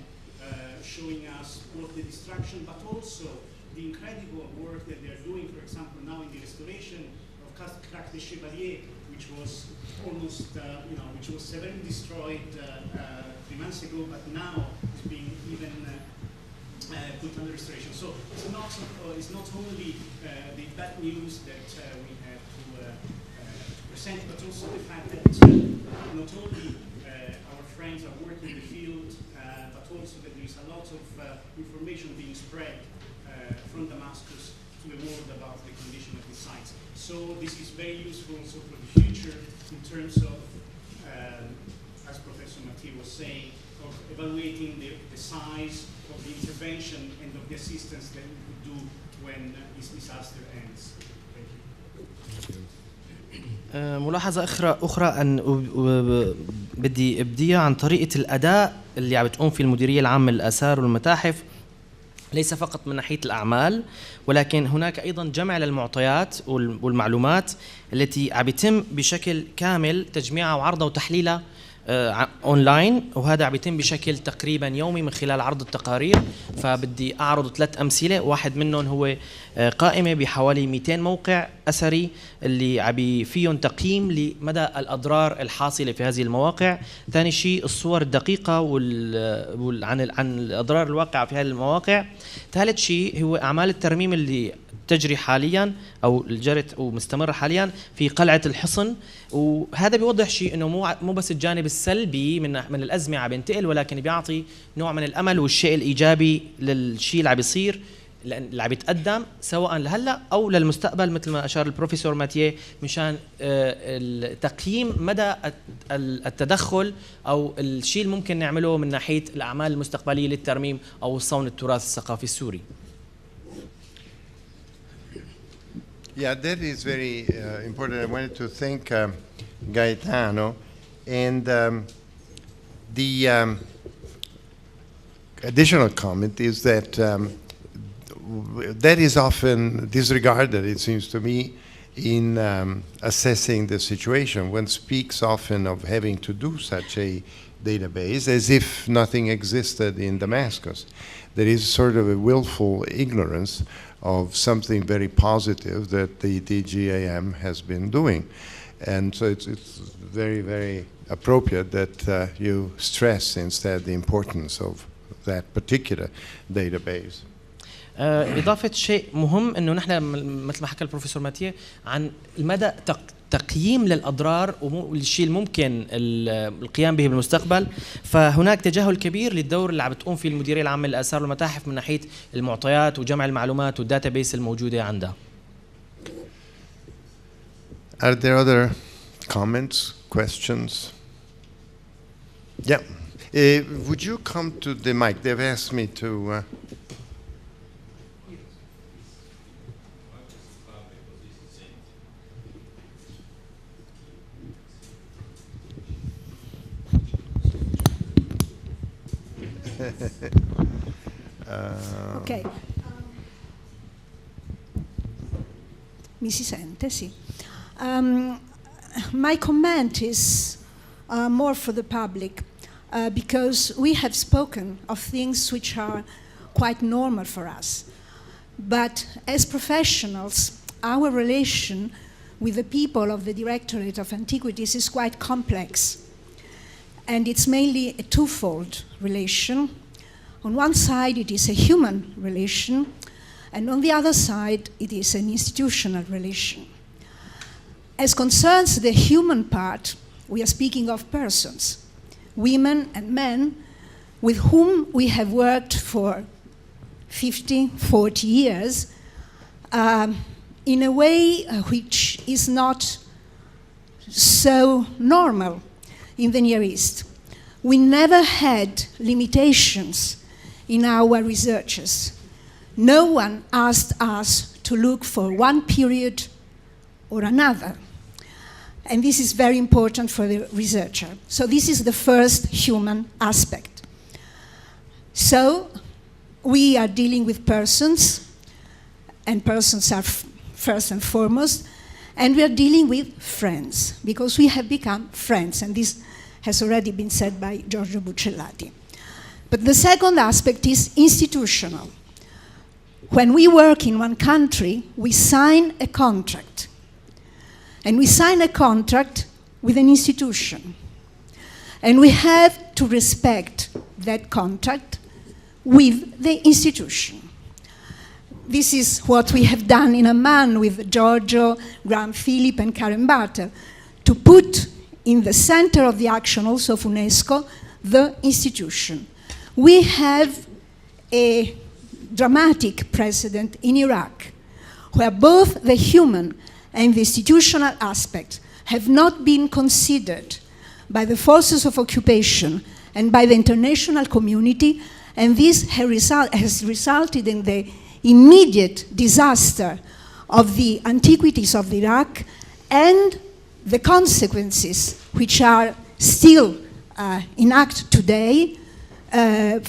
showing us both the destruction but also the incredible work that they're doing, for example, now in the restoration of Crac de Chevalier, which was almost, which was severely destroyed 3 months ago, but now is being even put under restoration. So it's not only the bad news that we have to present, but also the fact that not only our friends are working in the field, but also that there is a lot of information being spread from Damascus to the world about the condition of the sites. So this is very useful also for the future in terms of, as Professor Matthiae was saying, of evaluating the size of the intervention and of the assistance that we could do when this disaster ends. Thank you. ملاحظة أخرى أن بدي أبديها عن طريقة الأداء اللي عم بتقوم في المديرية العامة للآثار والمتاحف، ليس فقط من ناحية الأعمال ولكن هناك أيضا جمع للمعطيات والمعلومات التي عم يتم بشكل كامل تجميعها وعرضها وتحليلها اونلاين، وهذا عم يتم بشكل تقريبا يومي من خلال عرض التقارير. فبدي اعرض 3 امثله، واحد منهم هو قائمه بحوالي 200 موقع اثري اللي عم فيهم تقييم لمدى الاضرار الحاصله في هذه المواقع. ثاني شيء الصور الدقيقه عن الاضرار الواقعه في هذه المواقع. ثالث شيء هو اعمال الترميم اللي تجري حاليا او جرت ومستمره حاليا في قلعه الحصن، وهذا بيوضح شيء انه مو بس الجانب السلبي من الازمه عم ينتقل، ولكن بيعطي نوع من الامل والشيء الايجابي للشيء اللي عم بيصير اللي عم يتقدم سواء لهلا او للمستقبل مثل ما اشار البروفيسور ماتييه، مشان تقييم مدى التدخل او الشيء اللي ممكن نعمله من ناحيه الاعمال المستقبليه للترميم او صون التراث الثقافي السوري. Yeah, that is very important. I wanted to thank Gaetano, and the additional comment is that that is often disregarded, it seems to me, in assessing the situation. One speaks often of having to do such a database as if nothing existed in Damascus. There is sort of a willful ignorance of something very positive that the DGAM has been doing. And so it's very, very appropriate that you stress instead the importance of that particular database. إضافة شيء مهم إنه نحن مثل ما حكى البروفيسور ماتييه عن المدى تقييم للأضرار والشيء الممكن القيام به بالمستقبل، فهناك تجاهل كبير للدور اللي عم بتقوم فيه المديرية العامة للآثار والمتاحف من ناحية المعطيات وجمع المعلومات والداتابيس الموجودة عندها. Are there other comments, questions? Yeah. Would you come to the mic? They've asked me to... Ok, mi si sente? Sì. My comment is more for the public because we have spoken of things which are quite normal for us. But as professionals, our relation with the people of the Directorate of Antiquities is quite complex. And it's mainly a twofold relation. On one side, it is a human relation, and on the other side, it is an institutional relation. As concerns the human part, we are speaking of persons, women and men, with whom we have worked for 50, 40 years, in a way which is not so normal in the Near East. We never had limitations in our researches. No one asked us to look for one period or another. And this is very important for the researcher. So this is the first human aspect. So we are dealing with persons, and persons are first and foremost, and we are dealing with friends, because we have become friends, and this has already been said by Giorgio Buccellati. But the second aspect is institutional. When we work in one country, we sign a contract. And we sign a contract with an institution. And we have to respect that contract with the institution. This is what we have done in Amman with Giorgio, Graham Philip, and Karen Barter, to put in the center of the action also of UNESCO the institution. We have a dramatic precedent in Iraq, where both the human and the institutional aspects have not been considered by the forces of occupation and by the international community, and this has resulted in the immediate disaster of the antiquities of Iraq and the consequences which are still in act today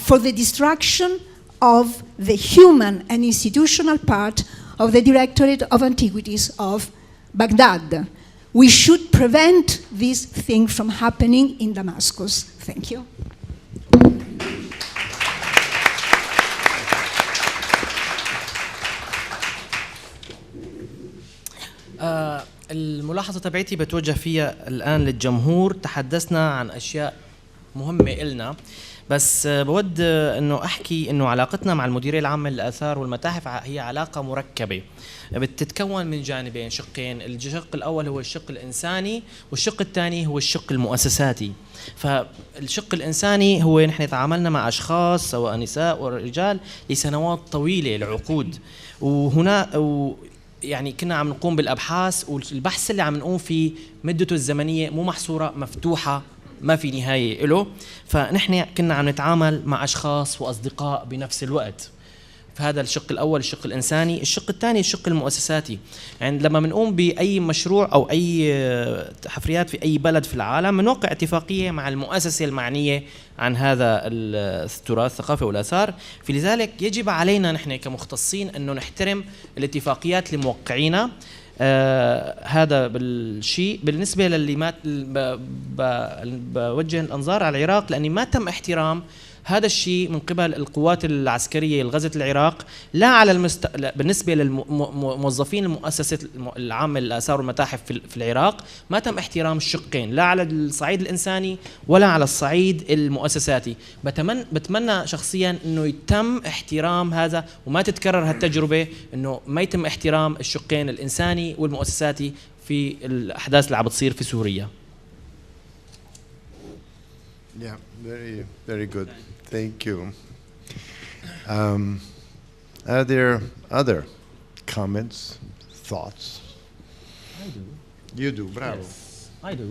for the destruction of the human and institutional part of the Directorate of Antiquities of Baghdad. We should prevent this thing from happening in Damascus. Thank you. الملاحظة تبعتي بتوجه فيها الآن للجمهور. تحدثنا عن أشياء مهمة إلنا، بس بود أنه أحكي أنه علاقتنا مع المديرية العامة للآثار والمتاحف هي علاقة مركبة بتتكون من جانبين، شقين. الشق الأول هو الشق الإنساني، والشق الثاني هو الشق المؤسساتي. فالشق الإنساني هو نحن تعاملنا مع أشخاص سواء نساء ورجال لسنوات طويلة، لعقود، وهنا يعني كنا عم نقوم بالأبحاث، والبحث اللي عم نقوم فيه مدته الزمنية مو محصورة، مفتوحة، ما في نهاية له. فنحن كنا عم نتعامل مع أشخاص وأصدقاء بنفس الوقت. فهذا الشق الأول، الشق الإنساني. الشق الثاني الشق المؤسساتي. يعني لما بنقوم بأي مشروع أو أي حفريات في أي بلد في العالم بنوقع اتفاقية مع المؤسسة المعنية عن هذا التراث الثقافي والآثار. فلذلك يجب علينا نحن كمختصين أنه نحترم الاتفاقيات اللي موقعينها. هذا بالشيء. بالنسبة للي ما بوجه الأنظار على العراق، لأني ما تم احترام هذا الشيء من قبل القوات العسكرية اللي غزت العراق، لا على بالنسبة للموظفين المؤسسة العامة للآثار والمتاحف في العراق ما تم احترام الشقين، لا على الصعيد الإنساني ولا على الصعيد المؤسساتي. بتمنى شخصيا أنه يتم احترام هذا وما تتكرر هالتجربة، أنه ما يتم احترام الشقين الإنساني والمؤسساتي في الأحداث اللي عم بتصير في سوريا. Yeah, very, very good. Thank you. Are there other comments, thoughts? I do. You do, bravo. Yes, I do.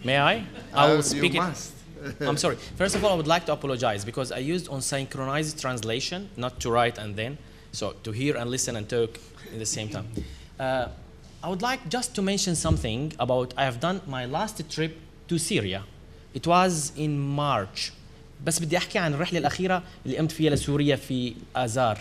May I? I will speak you it. must. I'm sorry. First of all, I would like to apologize because I used on synchronized translation, not to write and then, so to hear and listen and talk at the same time. I would like just to mention something about I have done my last trip to Syria. It was in March. بس بدي أحكي عن الرحلة الأخيرة اللي قمت فيها لسوريا في آذار.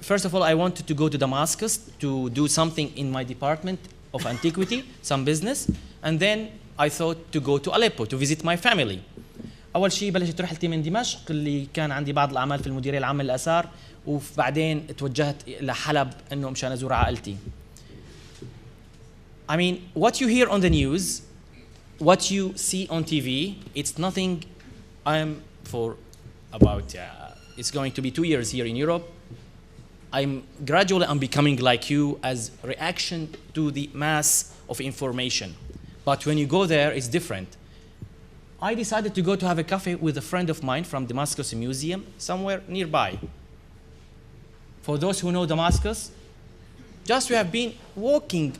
First of all, I wanted to go to Damascus to do something in my department of antiquity, some business, and then I thought to go to Aleppo to visit my family. أول شيء بلشت رحلتي من دمشق اللي كان عندي بعض الأعمال في المديرية العامة للآثار، وبعدين توجهت إلى حلب إنه مشان أزور عائلتي. I mean, what you hear on the news, what you see on TV, it's nothing. I'm for about, it's going to be 2 years here in Europe. I'm becoming like you as reaction to the mass of information. But when you go there, it's different. I decided to go to have a coffee with a friend of mine from Damascus Museum, somewhere nearby. For those who know Damascus, just we have been walking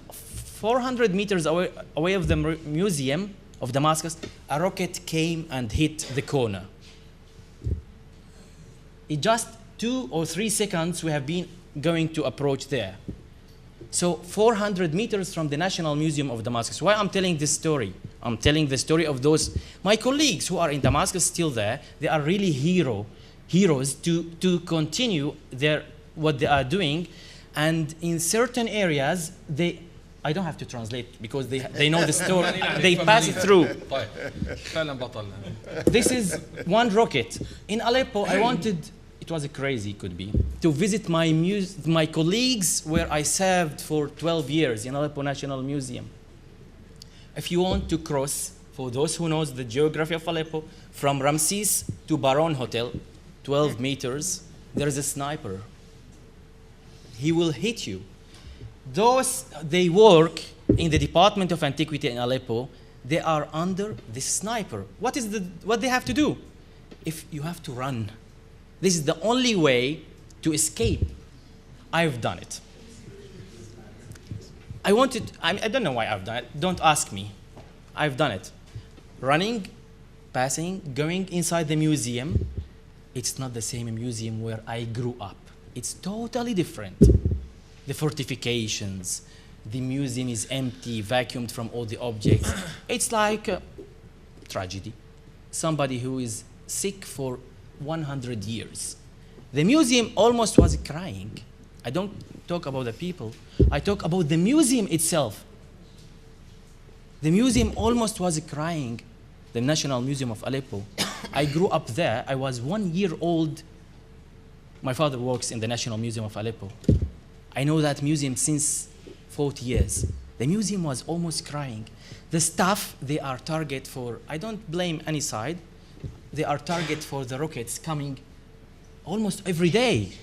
400 meters away of the museum of Damascus, a rocket came and hit the corner. In just 2 or 3 seconds, we have been going to approach there. So 400 meters from the National Museum of Damascus. Why I'm telling this story? I'm telling the story of those, my colleagues who are in Damascus still there. They are really heroes to continue what they are doing. And in certain areas, I don't have to translate because they know the story. They pass it through. This is one rocket. In Aleppo, I wanted, it was crazy, could be, to visit my colleagues where I served for 12 years in Aleppo National Museum. If you want to cross, for those who knows the geography of Aleppo, from Ramses to Baron Hotel, 12 meters, there is a sniper. He will hit you. They work in the Department of Antiquity in Aleppo, they are under this sniper. What they have to do? If you have to run. This is the only way to escape. I've done it. I don't know why I've done it. Don't ask me. I've done it. running, passing, going inside the museum. It's not the same museum where I grew up. It's totally different. The fortifications, the museum is empty, vacuumed from all the objects. It's like a tragedy. Somebody who is sick for 100 years. The museum almost was crying. I don't talk about the people. I talk about the museum itself. The museum almost was crying. The National Museum of Aleppo. I grew up there. I was 1 year old. My father works in the National Museum of Aleppo. I know that museum since 40 years. The museum was almost crying. The staff, they are target for, I don't blame any side, they are target for the rockets coming almost every day.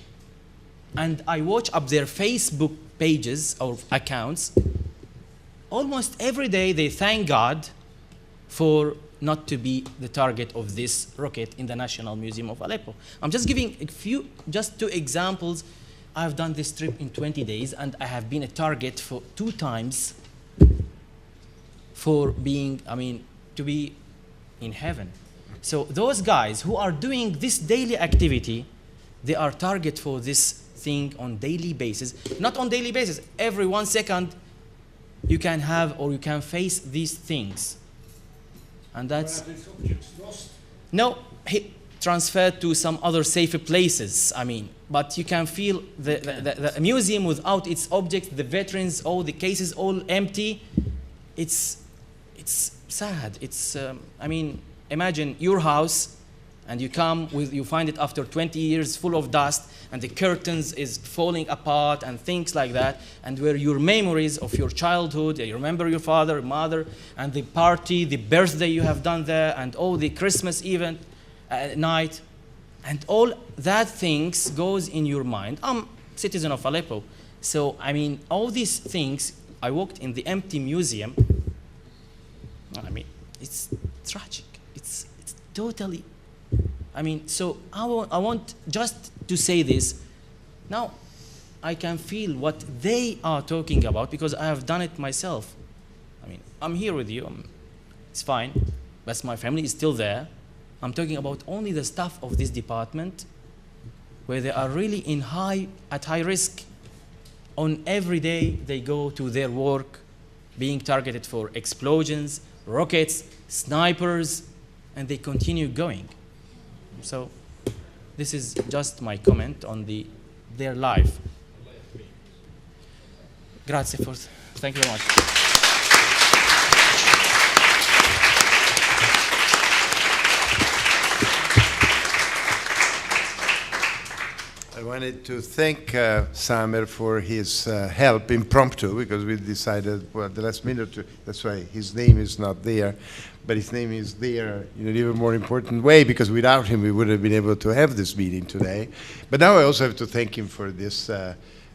And I watch up their Facebook pages or accounts. Almost every day they thank God for not to be the target of this rocket in the National Museum of Aleppo. I'm just giving just 2 examples. I've done this trip in 20 days, and I have been a target for 2 times for being, to be in heaven. So those guys who are doing this daily activity, they are target for this thing on daily basis. Not on daily basis, every 1 second you can have or you can face these things. And that's... No, he transferred to some other safer places, but you can feel the museum without its objects, the veterans, all the cases, all empty. It's sad. It's, imagine your house, and you find it after 20 years full of dust, and the curtains is falling apart and things like that, and where your memories of your childhood, you remember your father, mother, and the party, the birthday you have done there, and all the Christmas event at night, and all that things goes in your mind. I'm citizen of Aleppo, so all these things, I walked in the empty museum. It's tragic. It's totally. So I want just to say this. Now, I can feel what they are talking about because I have done it myself. I'm here with you. It's fine, but my family is still there. I'm talking about only the staff of this department, where they are really at high risk. On every day they go to their work, being targeted for explosions, rockets, snipers, and they continue going. So this is just my comment on their life. Grazie for, thank you very much. I wanted to thank Samer for his help, impromptu, because we decided, well, at the last minute, that's why his name is not there, but his name is there in an even more important way, because without him we wouldn't have been able to have this meeting today. But now I also have to thank him for this,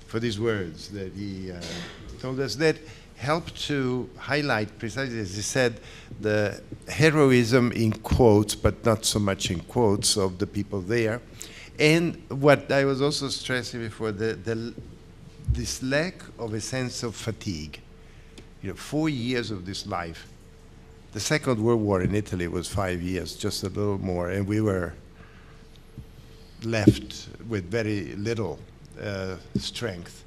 for these words that he told us that helped to highlight, precisely as he said, the heroism in quotes, but not so much in quotes, of the people there. And what I was also stressing before, this lack of a sense of fatigue. 4 years of this life. The Second World War in Italy was 5 years, just a little more, and we were left with very little strength.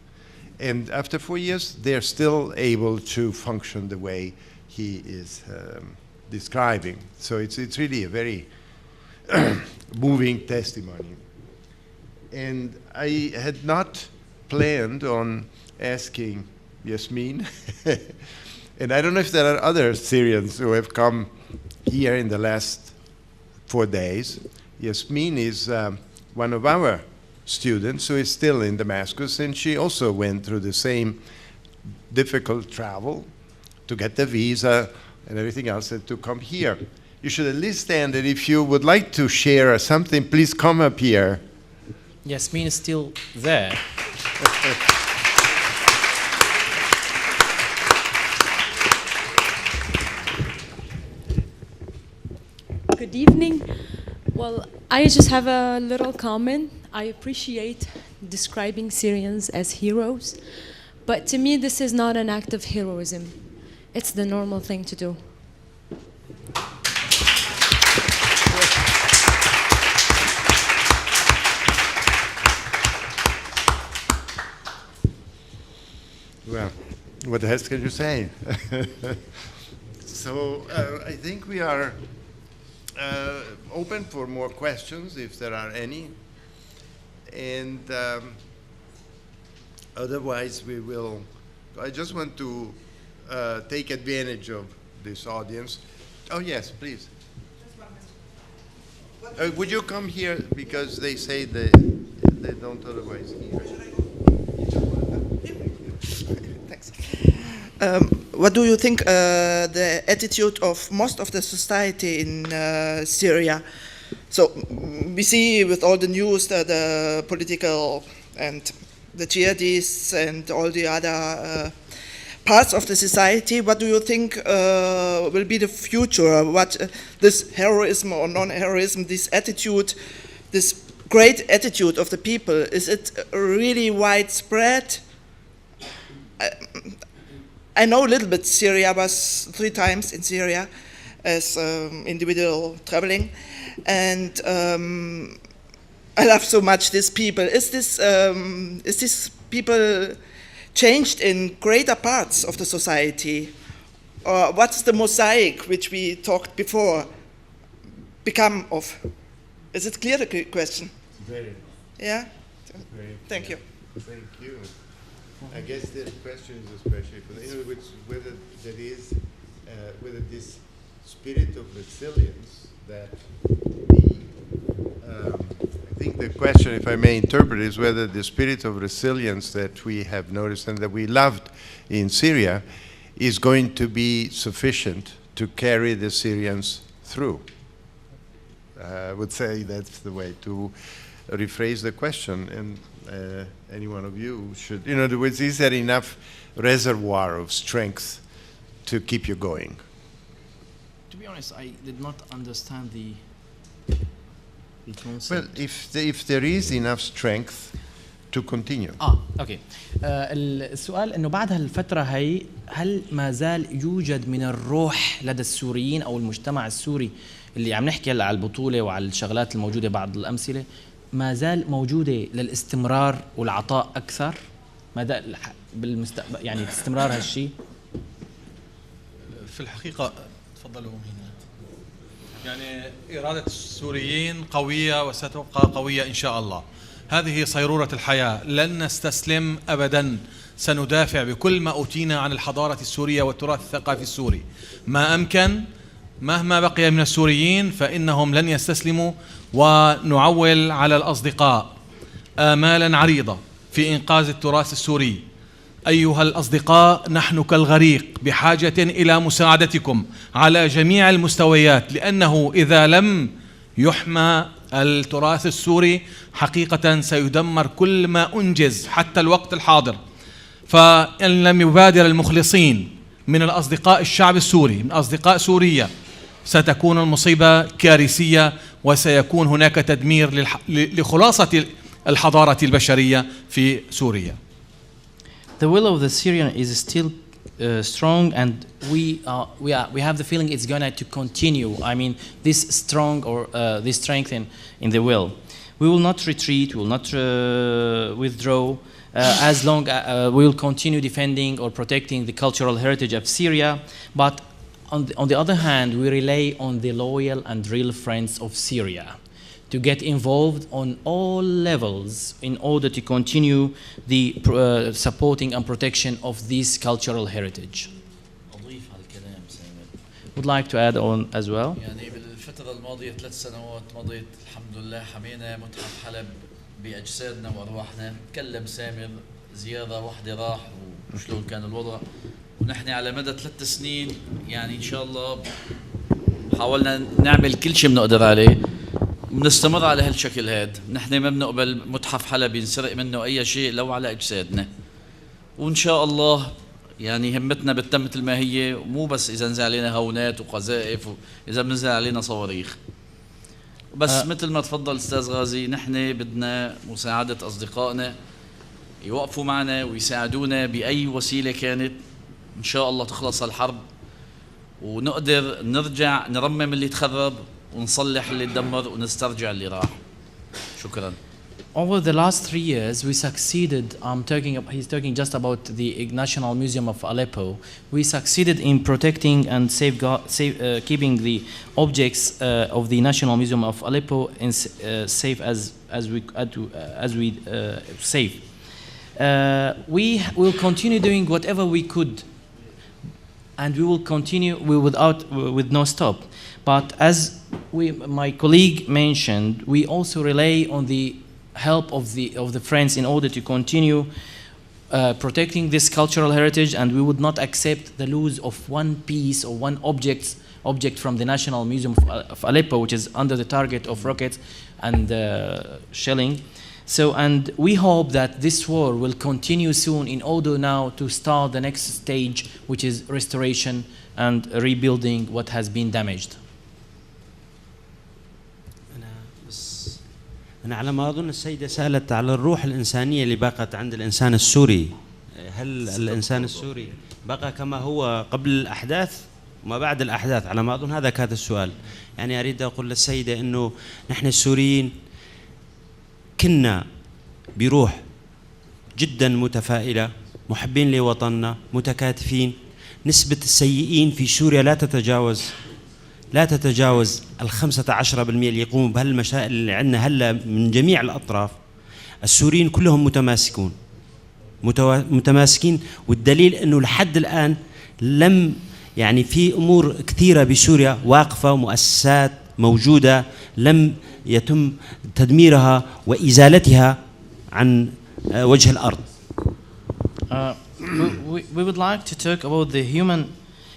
And after 4 years, they're still able to function the way he is describing. So it's really a very moving testimony. And I had not planned on asking Yasmin, and I don't know if there are other Syrians who have come here in the last 4 days. Yasmin is one of our students who is still in Damascus, and she also went through the same difficult travel to get the visa and everything else and to come here. You should at least stand, and if you would like to share something, please come up here. Yasmin is still there. Good evening. Well, I just have a little comment. I appreciate describing Syrians as heroes, but to me this is not an act of heroism. It's the normal thing to do. Well, what else can you say? So I think we are open for more questions if there are any. And otherwise we will, I just want to take advantage of this audience. Oh yes, please. Would you come here, because they say they don't otherwise hear. Thanks. What do you think the attitude of most of the society in Syria? So we see with all the news that the political and the jihadists and all the other parts of the society. What do you think will be the future? What this heroism or non-heroism, this attitude, this great attitude of the people, is it really widespread? I know a little bit. Syria. I was 3 times in Syria as individual traveling, and I love so much these people. Is this people changed in greater parts of the society, or what's the mosaic which we talked before become of? Is it clear, the question? Very. Yeah. Very Thank you. Thank you. I guess the question is especially for in other words, whether there is, whether this spirit of resilience that I think the question, if I may interpret, is whether the spirit of resilience that we have noticed and that we loved in Syria is going to be sufficient to carry the Syrians through. I would say that's the way to rephrase the question, and any one of you should, in other words, is there enough reservoir of strength to keep you going? To be honest, I did not understand the concept. Well, if there is enough strength to continue. اوكي. السؤال انه بعد هالفتره هي هل ما زال يوجد من الروح لدى السوريين او المجتمع السوري اللي عم نحكي هلا على البطوله وعلى الشغلات الموجوده، بعض الامثله ما زال موجوده للاستمرار والعطاء اكثر مدى بالمستقبل، يعني استمرار هالشيء؟ في الحقيقه تفضلوا هنا. يعني إرادة السوريين قوية وستبقى قوية إن شاء الله. هذه صيرورة الحياة، لن نستسلم أبدا، سندافع بكل ما أوتينا عن الحضارة السورية والتراث الثقافي السوري ما أمكن. مهما بقي من السوريين فإنهم لن يستسلموا، ونعول على الأصدقاء آمالا عريضة في إنقاذ التراث السوري. أيها الأصدقاء، نحن كالغريق بحاجة إلى مساعدتكم على جميع المستويات، لأنه إذا لم يحمى التراث السوري حقيقة سيدمر كل ما أنجز حتى الوقت الحاضر. فإن لم يبادر المخلصين من الأصدقاء الشعب السوري، من أصدقاء سوريا، ستكون المصيبة كارثية، وسيكون هناك تدمير لخلاصة الحضارة البشرية في سوريا. The will of the Syrian is still strong, and we have the feeling it's going to continue. I mean, this strong or this strength in the will. We will not retreat. We will not withdraw as long we will continue defending or protecting the cultural heritage of Syria. But on the other hand, we rely on the loyal and real friends of Syria to get involved on all levels in order to continue the supporting and protection of this cultural heritage. Would like to add on as well. يعني بالفترة الماضية 3 سنوات مضت الحمد لله حمينا متحف حلب بأجسادنا وأرواحنا. تكلم سامر زيارة واحدة راح وشلون كان الوضع، ونحن على مدى 3 سنين يعني إن شاء الله حاولنا نعمل كل شيء بنقدر عليه، بنستمر على هالشكل هاد. نحن ما بنقبل متحف حلب ينسرق منه أي شيء لو على أجسادنا، وإن شاء الله يعني همتنا بتتم مثل ما هي، مو بس إذا نزل علينا هونات وقذائف وإذا بنزل علينا صواريخ. بس مثل ما تفضل أستاذ غازي، نحن بدنا مساعدة أصدقائنا يوقفوا معنا ويساعدونا بأي وسيلة كانت. إن شاء الله تخلص الحرب ونقدر نرجع نرمم اللي تخرب ونصلح اللي تدمر ونسترجع اللي راح. شكرا. over the last 3 years, we succeeded. He's talking just about the National Museum of Aleppo. We succeeded in protecting and keeping the objects of the National Museum of Aleppo safe as we safe. We will continue doing whatever we could, and we will continue with no stop. But as my colleague mentioned, we also rely on the help of the friends in order to continue protecting this cultural heritage, and we would not accept the loss of one piece or one object from the National Museum of Aleppo, which is under the target of rockets and shelling. So, and we hope that this war will continue soon in order now to start the next stage, which is restoration and rebuilding what has been damaged. أنا على ما أظن السيدة سألت على الروح الإنسانية اللي بقت عند الإنسان السوري. هل الإنسان السوري بقى كما هو قبل الأحداث وما بعد الأحداث؟ على ما أظن هذا كان السؤال. يعني أريد أقول للسيدة إنه نحن السوريين كنا بروح جدا متفائلة، محبين لوطننا، متكاتفين. نسبة السيئين في سوريا لا تتجاوز 15% اللي يقوموا بهالمشاكل اللي عندنا هلا من جميع الأطراف. السوريين كلهم متماسكين، والدليل أنه لحد الآن لم يعني في أمور كثيرة بسوريا واقفة ومؤسسات موجودة لم يتم تدميرها وإزالتها عن وجه الأرض. We would like to talk about the human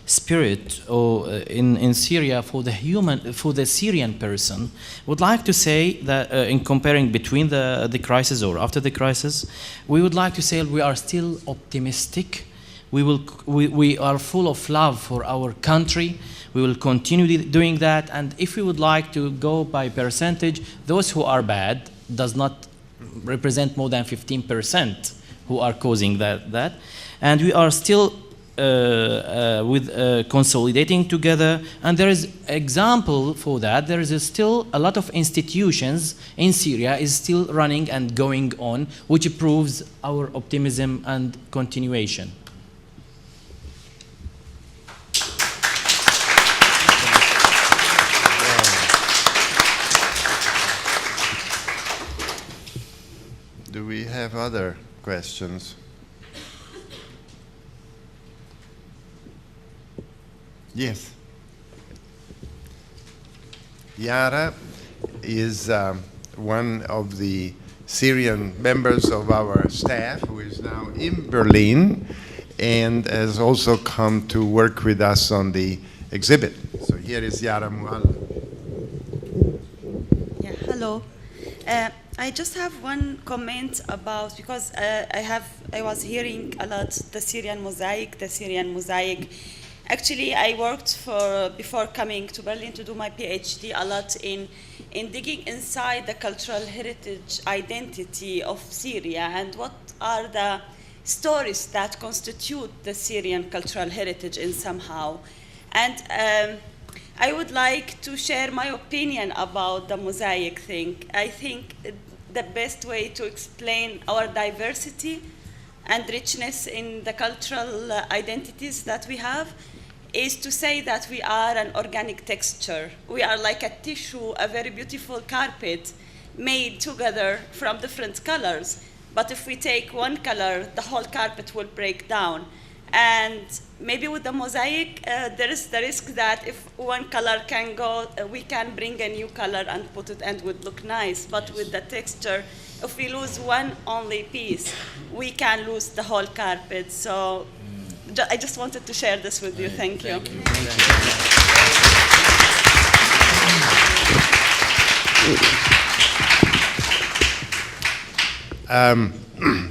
spirit in Syria for the Syrian person. Would like to say that in comparing between the crisis or after the crisis, we would like to say we are still optimistic. We are full of love for our country. We will continue doing that, and if we would like to go by percentage, those who are bad does not represent more than 15% who are causing that. And we are still consolidating together, and there is example for that. There is still a lot of institutions in Syria is still running and going on, which proves our optimism and continuation. Do we have other questions? Yes. Yara is one of the Syrian members of our staff who is now in Berlin and has also come to work with us on the exhibit. So here is Yara Mualla. Yeah, hello. I just have one comment about, because I was hearing a lot the Syrian mosaic. Actually, I worked before coming to Berlin to do my PhD a lot in digging inside the cultural heritage identity of Syria and what are the stories that constitute the Syrian cultural heritage in somehow. And I would like to share my opinion about the mosaic thing. I think the best way to explain our diversity and richness in the cultural identities that we have is to say that we are an organic texture. We are like a tissue, a very beautiful carpet made together from different colors. But if we take one color, the whole carpet will break down. And maybe with the mosaic, there is the risk that if one color can go, we can bring a new color and put it and it would look nice. But with the texture, if we lose one only piece, we can lose the whole carpet. So I just wanted to share this with you. Thank you.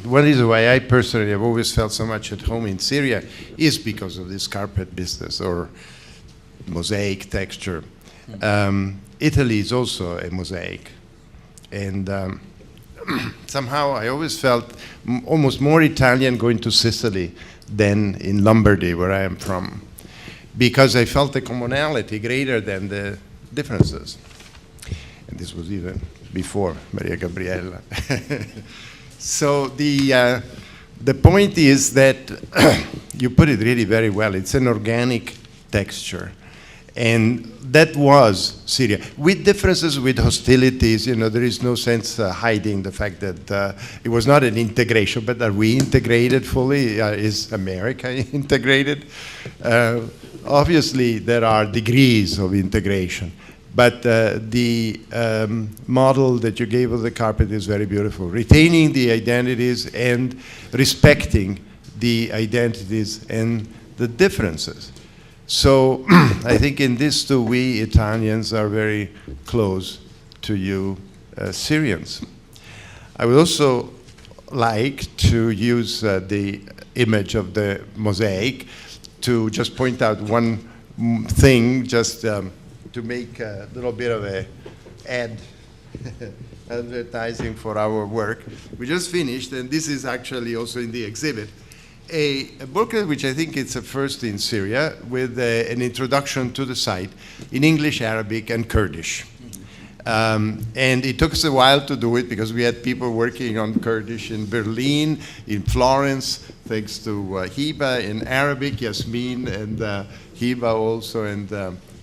One reason why I personally have always felt so much at home in Syria is because of this carpet business or mosaic texture. Italy is also a mosaic. And somehow I always felt almost more Italian going to Sicily than in Lombardy, where I am from, because I felt the commonality greater than the differences. And this was even before Maria Gabriella. So the point is that you put it really very well. It's an organic texture. And that was Syria. With differences, with hostilities, there is no sense hiding the fact that it was not an integration, but are we integrated fully? Is America integrated? Obviously, there are degrees of integration. But the model that you gave of the carpet is very beautiful. Retaining the identities and respecting the identities and the differences. So I think in this too, we Italians are very close to you Syrians. I would also like to use the image of the mosaic to just point out one thing, just to make a little bit of a advertising for our work. We just finished, and this is actually also in the exhibit, a booklet which I think it's a first in Syria with an introduction to the site in English, Arabic, and Kurdish. And it took us a while to do it because we had people working on Kurdish in Berlin, in Florence, thanks to Hiba, in Arabic, Yasmin, and Hiba also, and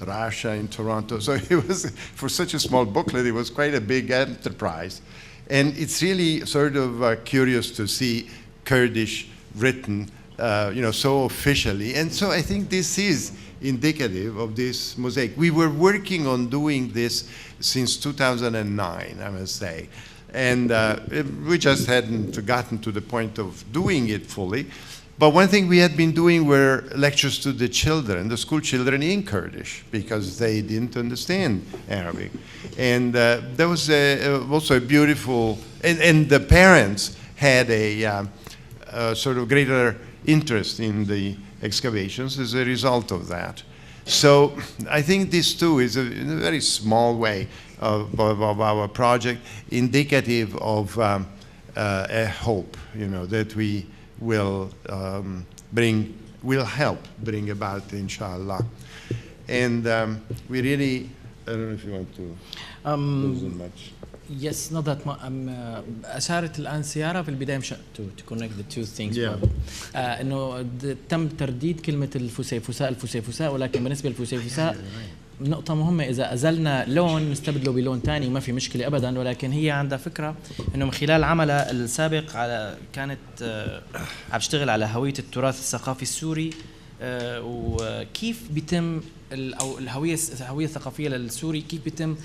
Rasha in Toronto. So it was, for such a small booklet, it was quite a big enterprise. And it's really sort of curious to see Kurdish written, so officially. And so I think this is indicative of this mosaic. We were working on doing this since 2009, I must say. And we just hadn't gotten to the point of doing it fully. But one thing we had been doing were lectures to the children, the school children in Kurdish, because they didn't understand Arabic. And that was also a beautiful, and the parents had a sort of greater interest in the excavations as a result of that. So I think this too is in a very small way of our project, indicative of a hope, that we will help bring about, inshallah. And we really, I don't know if you want to close on much. Yes, not that much. أشارت الآن سيارة في البداية to connect the two things. إنه تم ترديد كلمة الفسيفساء ولكن بالنسبة للفسيفساء نقطة مهمة. إذا أزلنا لون نستبدله بلون ثاني وما في مشكلة أبدا، ولكن هي عندها فكرة إنه من خلال عملها السابق كانت عم تشتغل على هوية التراث الثقافي السوري وكيف بيتم أو الهوية الثقافية للسوري كيف بيتم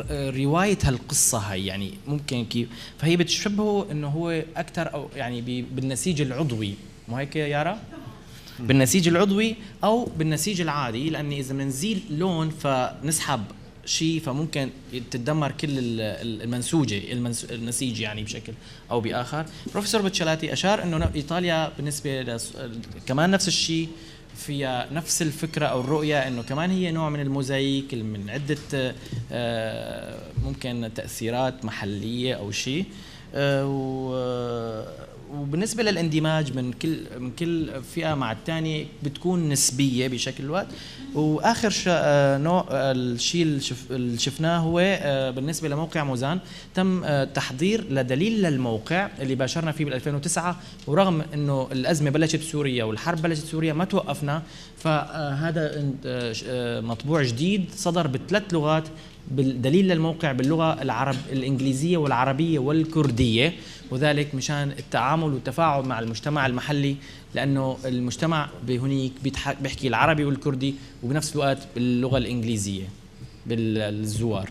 رواية هالقصة هاي، يعني ممكن كيف، فهي بتشبهه إنه هو أكثر أو يعني بالنسيج العضوي، مو هيك يا يارا؟ بالنسيج العضوي أو بالنسيج العادي، لأن إذا بنزيل لون فنسحب شيء فممكن تتدمر كل النسيج يعني بشكل أو بآخر. بروفيسور بوتشلاتي أشار إنه إيطاليا بالنسبة كمان نفس الشيء، فيها نفس الفكرة أو الرؤية إنه كمان هي نوع من الموزايك من عدة ممكن تأثيرات محلية أو شيء. وبالنسبة للاندماج من كل فئة مع الثانية بتكون نسبية بشكل الوقت. وآخر نوع الشيء اللي شفناه هو بالنسبة لموقع موزان تم تحضير لدليل للموقع اللي باشرنا فيه بال2009، ورغم إنه الأزمة بلشت بسوريا والحرب بلشت بسوريا ما توقفنا، فهذا مطبوع جديد صدر ب3 لغات بالدليل للموقع باللغة الإنجليزية والعربية والكردية، وذلك مشان التعامل والتفاعل مع المجتمع المحلي، لأنه المجتمع هناك بيحكي العربي والكردي وبنفس الوقت باللغة الإنجليزية بالزوار.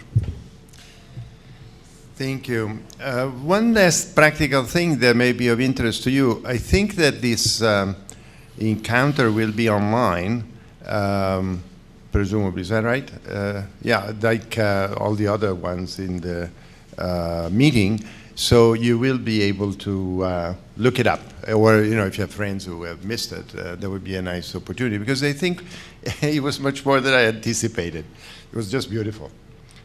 Thank you. One last practical thing that may be of interest to you. I think that this encounter will be online. Presumably, is that right? Yeah, like all the other ones in the meeting. So you will be able to look it up, or if you have friends who have missed it, that would be a nice opportunity, because I think it was much more than I anticipated. It was just beautiful.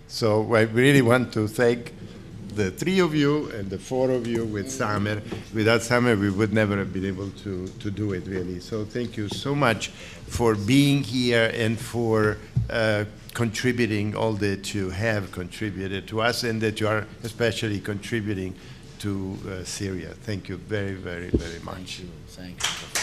So I really want to thank the three of you and the four of you with Samer. Without Samer, we would never have been able to do it, really. So thank you so much for being here and for contributing all that you have contributed to us and that you are especially contributing to Syria. Thank you very, very, very much. Thank you.